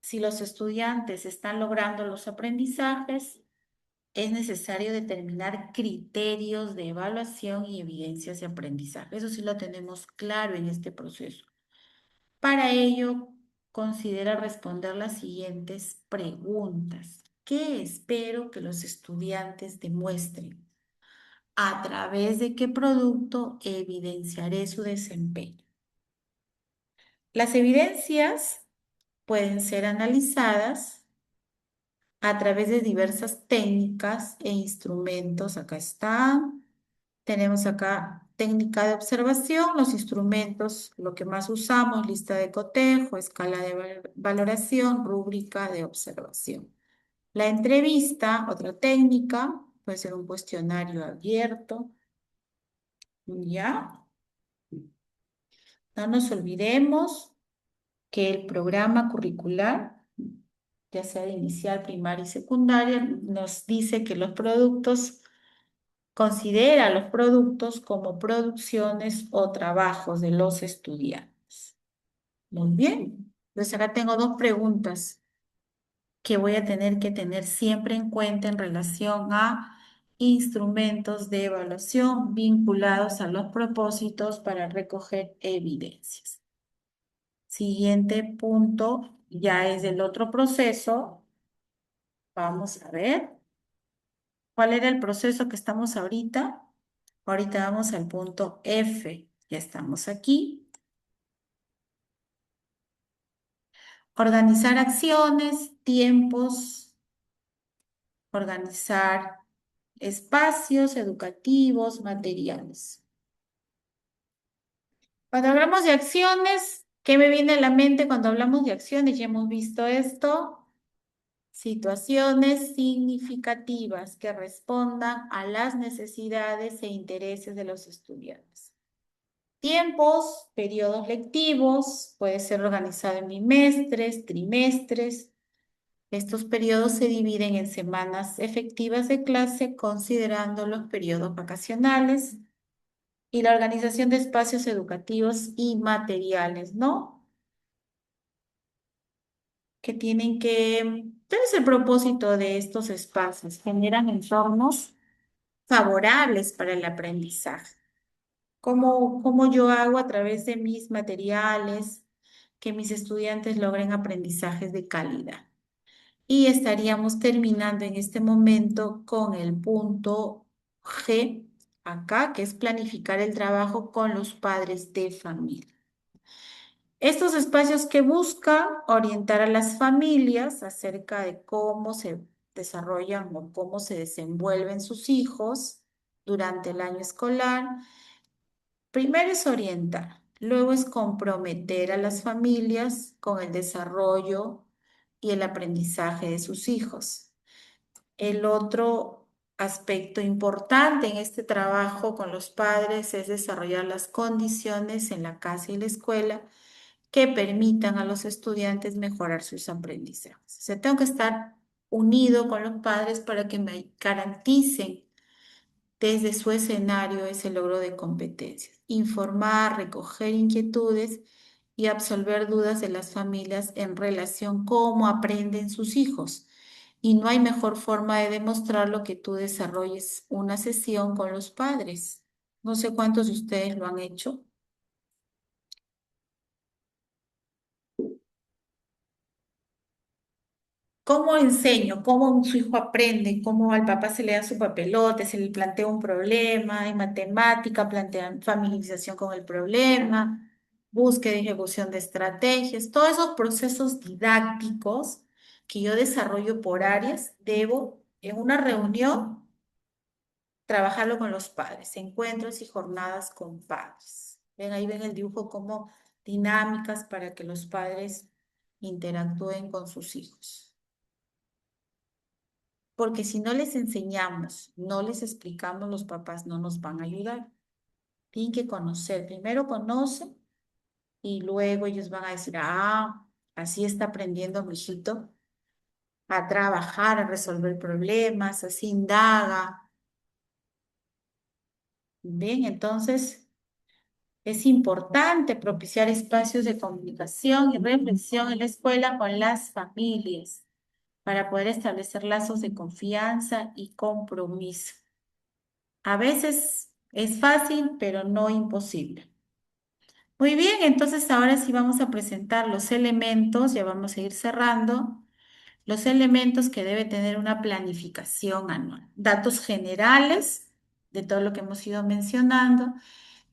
si los estudiantes están logrando los aprendizajes. Es necesario determinar criterios de evaluación y evidencias de aprendizaje. Eso sí lo tenemos claro en este proceso. Para ello, considera responder las siguientes preguntas. ¿Qué espero que los estudiantes demuestren? ¿A través de qué producto evidenciaré su desempeño? Las evidencias pueden ser analizadas a través de diversas técnicas e instrumentos. Acá están. Tenemos acá técnica de observación, los instrumentos, lo que más usamos, lista de cotejo, escala de valoración, rúbrica de observación. La entrevista, otra técnica, puede ser un cuestionario abierto. ¿Ya? No nos olvidemos que el programa curricular, ya sea de inicial, primaria y secundaria, nos dice que los productos, considera los productos como producciones o trabajos de los estudiantes. Muy bien. Entonces acá tengo dos preguntas que voy a tener que tener siempre en cuenta en relación a instrumentos de evaluación vinculados a los propósitos para recoger evidencias. Siguiente punto, ya es del otro proceso. Vamos a ver. ¿Cuál era el proceso que estamos ahorita? Ahorita vamos al punto F. Ya estamos aquí. Organizar acciones, tiempos, organizar espacios educativos, materiales. Cuando hablamos de acciones, ¿qué me viene a la mente cuando hablamos de acciones? Ya hemos visto esto. Situaciones significativas que respondan a las necesidades e intereses de los estudiantes. Tiempos, periodos lectivos, puede ser organizado en bimestres, trimestres. Estos periodos se dividen en semanas efectivas de clase considerando los periodos vacacionales y la organización de espacios educativos y materiales, ¿no? Que tienen que, ¿cuál es el propósito de estos espacios? Generan entornos favorables para el aprendizaje. ¿Cómo yo hago a través de mis materiales que mis estudiantes logren aprendizajes de calidad? Y estaríamos terminando en este momento con el punto G acá, que es planificar el trabajo con los padres de familia. Estos espacios que buscan orientar a las familias acerca de cómo se desarrollan o cómo se desenvuelven sus hijos durante el año escolar. Primero es orientar, luego es comprometer a las familias con el desarrollo y el aprendizaje de sus hijos. El otro aspecto importante en este trabajo con los padres es desarrollar las condiciones en la casa y la escuela que permitan a los estudiantes mejorar sus aprendizajes. O sea, tengo que estar unido con los padres para que me garanticen desde su escenario ese logro de competencias. Informar, recoger inquietudes y absolver dudas de las familias en relación cómo aprenden sus hijos. Y no hay mejor forma de demostrarlo que tú desarrolles una sesión con los padres. No sé cuántos de ustedes lo han hecho. ¿Cómo enseño? ¿Cómo su hijo aprende? ¿Cómo al papá se le da su papelote? ¿Se le plantea un problema? En matemática plantean familiarización con el problema, búsqueda y ejecución de estrategias. Todos esos procesos didácticos que yo desarrollo por áreas, debo en una reunión trabajarlo con los padres, encuentros y jornadas con padres. Ven, ahí ven el dibujo como dinámicas para que los padres interactúen con sus hijos. Porque si no les enseñamos, no les explicamos, los papás no nos van a ayudar. Tienen que conocer. Primero conocen y luego ellos van a decir, ah, así está aprendiendo mi hijito a trabajar, a resolver problemas, así indaga. Bien, entonces es importante propiciar espacios de comunicación y reflexión en la escuela con las familias para poder establecer lazos de confianza y compromiso. A veces es fácil, pero no imposible. Muy bien, entonces ahora sí vamos a presentar los elementos, ya vamos a ir cerrando, los elementos que debe tener una planificación anual. Datos generales de todo lo que hemos ido mencionando.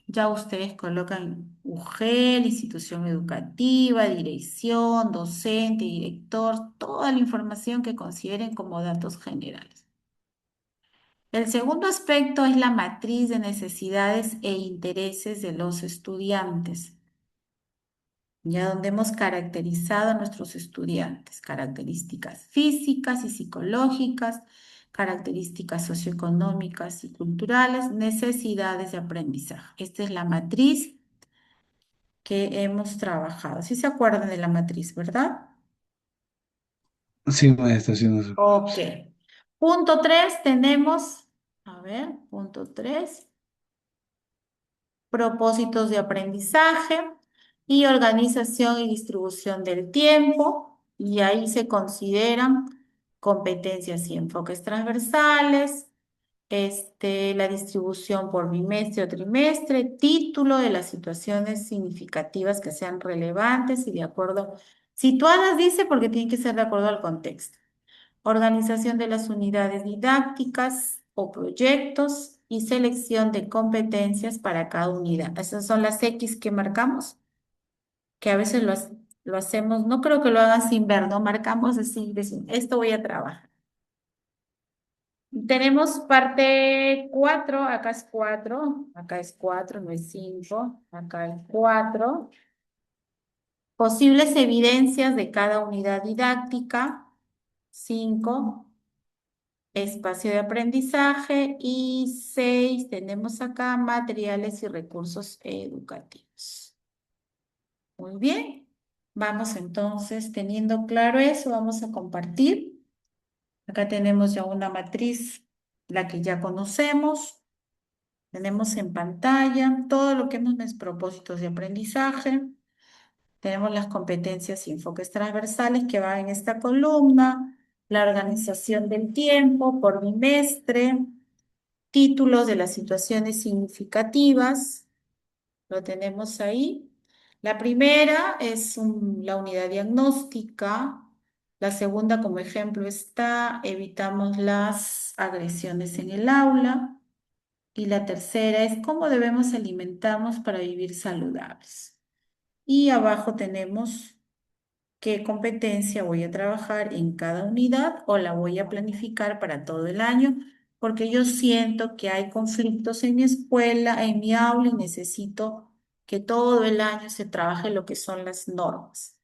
Ya ustedes colocan UGEL, institución educativa, dirección, docente, director, toda la información que consideren como datos generales. El segundo aspecto es la matriz de necesidades e intereses de los estudiantes, ya donde hemos caracterizado a nuestros estudiantes, características físicas y psicológicas, características socioeconómicas y culturales, necesidades de aprendizaje. Esta es la matriz que hemos trabajado. ¿Sí se acuerdan de la matriz, verdad? Sí, maestra, sí nos Ok. acordamos. Punto 3 tenemos, a ver, punto 3. Propósitos de aprendizaje y organización y distribución del tiempo, y ahí se consideran competencias y enfoques transversales, la distribución por bimestre o trimestre, título de las situaciones significativas que sean relevantes y de acuerdo, situadas dice porque tienen que ser de acuerdo al contexto. Organización de las unidades didácticas o proyectos y selección de competencias para cada unidad. Esas son las X que marcamos, que a veces lo hacemos, no creo que lo hagan sin ver, ¿no? Marcamos así, decimos, esto voy a trabajar. Tenemos parte 4, acá es 4, no es 5, acá es 4. Posibles evidencias de cada unidad didáctica, 5. Espacio de aprendizaje y 6, tenemos acá materiales y recursos educativos. Muy bien, vamos entonces, teniendo claro eso, vamos a compartir. Acá tenemos ya una matriz, la que ya conocemos. Tenemos en pantalla todo lo que hemos visto, propósitos de aprendizaje. Tenemos las competencias y enfoques transversales que van en esta columna, la organización del tiempo por bimestre, títulos de las situaciones significativas, lo tenemos ahí. La primera es la unidad diagnóstica. La segunda, como ejemplo, está evitamos las agresiones en el aula. Y la tercera es cómo debemos alimentarnos para vivir saludables. Y abajo tenemos qué competencia voy a trabajar en cada unidad o la voy a planificar para todo el año, porque yo siento que hay conflictos en mi escuela, en mi aula y necesito que todo el año se trabaje lo que son las normas.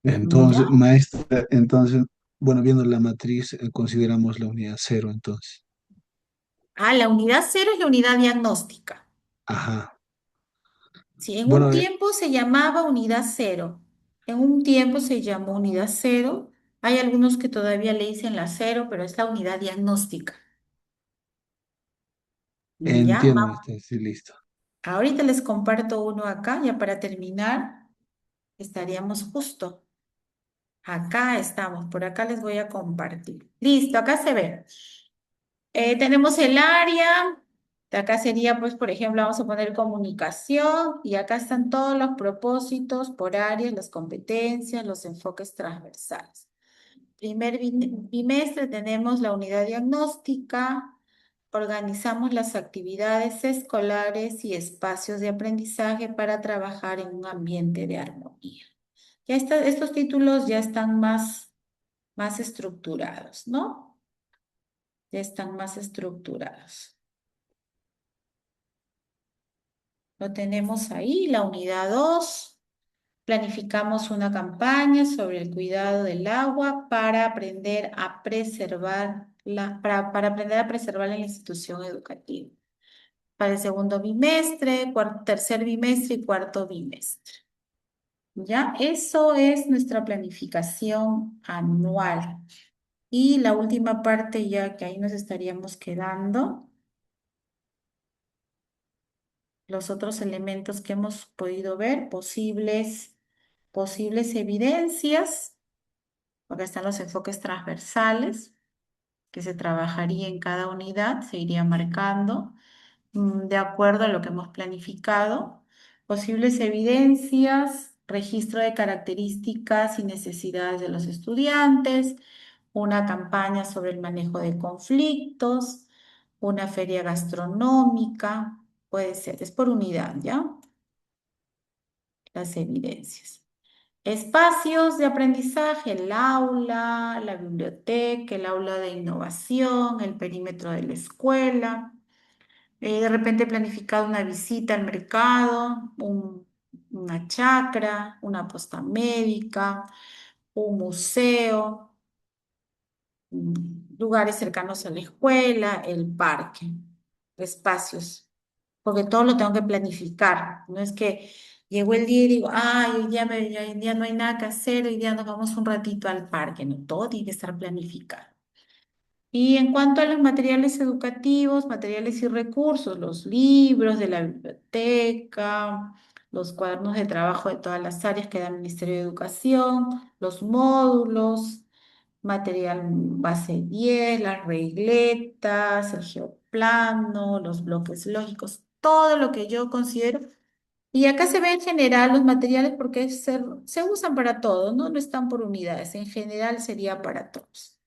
Entonces, ¿Ya? maestra, entonces, bueno, viendo la matriz, consideramos la unidad cero, entonces. Ah, la unidad 0 es la unidad diagnóstica. Ajá. Sí, en un Bueno, tiempo se llamaba unidad 0, en un tiempo se llamó unidad 0. Hay algunos que todavía le dicen la 0, pero es la unidad diagnóstica. Ya, entiendo, maestra, sí, listo. ahorita les comparto uno acá, ya para terminar, estaríamos justo. Acá estamos, por acá les voy a compartir. Listo, acá se ve. Tenemos el área, de acá sería, pues, por ejemplo, vamos a poner comunicación, y acá están todos los propósitos por áreas, las competencias, los enfoques transversales. Primer bimestre tenemos la unidad diagnóstica, organizamos las actividades escolares y espacios de aprendizaje para trabajar en un ambiente de armonía. Ya estos títulos ya están más estructurados, ¿no? Ya están más estructurados. Lo tenemos ahí, la unidad 2. Planificamos una campaña sobre el cuidado del agua para aprender a preservarla, para aprender a preservarla en la institución educativa. para el segundo bimestre, tercer bimestre y cuarto bimestre. ¿Ya? Eso es nuestra planificación anual. Y la última parte, ya que ahí nos estaríamos quedando, los otros elementos que hemos podido ver, posibles evidencias. Acá están los enfoques transversales que se trabajaría en cada unidad, se iría marcando de acuerdo a lo que hemos planificado. Posibles evidencias, registro de características y necesidades de los estudiantes, una campaña sobre el manejo de conflictos, una feria gastronómica, puede ser, es por unidad, ¿ya? Las evidencias. Espacios de aprendizaje, el aula, la biblioteca, el aula de innovación, el perímetro de la escuela. De repente planificado una visita al mercado, una chacra, una posta médica, un museo, lugares cercanos a la escuela, el parque, espacios, porque todo lo tengo que planificar. No es que llegó el día y digo, ay, hoy día no hay nada que hacer, hoy día nos vamos un ratito al parque. No, todo tiene que estar planificado. Y en cuanto a los materiales educativos, materiales y recursos, los libros de la biblioteca, los cuadernos de trabajo de todas las áreas que da el Ministerio de Educación, los módulos, material base 10, las regletas, el geoplano, los bloques lógicos, todo lo que yo considero. Y acá se ve en general los materiales porque se usan para todo, ¿no? No están por unidades, en general sería para todos.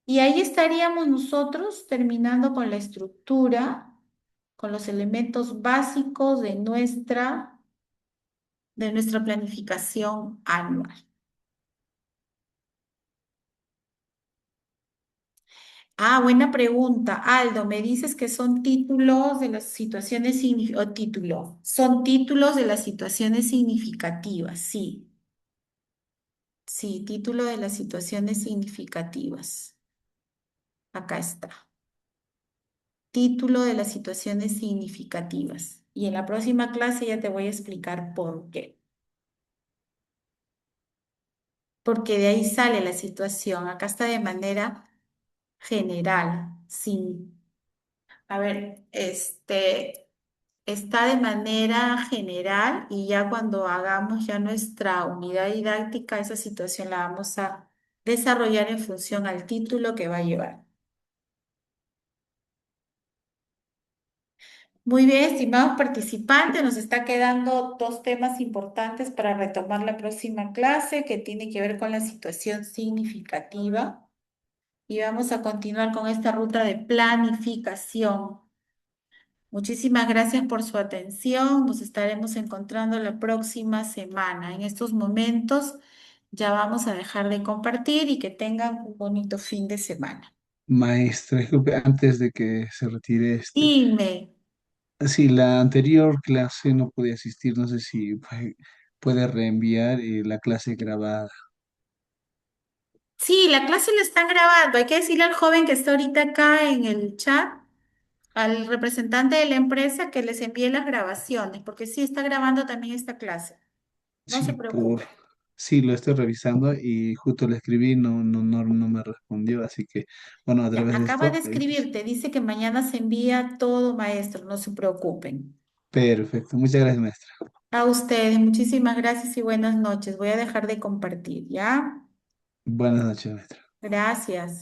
Y ahí estaríamos nosotros terminando con la estructura, con los elementos básicos de nuestra planificación anual. Ah, buena pregunta. Aldo, me dices que son títulos de las situaciones son títulos de las situaciones significativas, sí, sí, título de las situaciones significativas. Acá está. Título de las situaciones significativas. Y en la próxima clase ya te voy a explicar por qué. Porque de ahí sale la situación. Acá está de manera general, sin, a ver, está de manera general y ya cuando hagamos ya nuestra unidad didáctica, esa situación la vamos a desarrollar en función al título que va a llevar. Muy bien, estimados participantes, nos está quedando dos temas importantes para retomar la próxima clase que tiene que ver con la situación significativa y vamos a continuar con esta ruta de planificación. Muchísimas gracias por su atención, nos estaremos encontrando la próxima semana. En estos momentos ya vamos a dejar de compartir y que tengan un bonito fin de semana. Maestra, disculpe, antes de que se retire Dime. si la anterior clase no pude asistir, no sé si puede reenviar la clase grabada. Sí, la clase la están grabando. Hay que decirle al joven que está ahorita acá en el chat, al representante de la empresa, que les envíe las grabaciones, porque sí está grabando también esta clase. No se Sí, preocupe. sí, lo estoy revisando y justo le escribí, no me respondió, así que, bueno, a Ya, través de acaba esto, de escribirte, dice que mañana se envía todo, maestro, no se preocupen. perfecto. Muchas gracias, maestra. A ustedes, muchísimas gracias y buenas noches. Voy a dejar de compartir, ¿ya? Buenas noches, maestra. Gracias.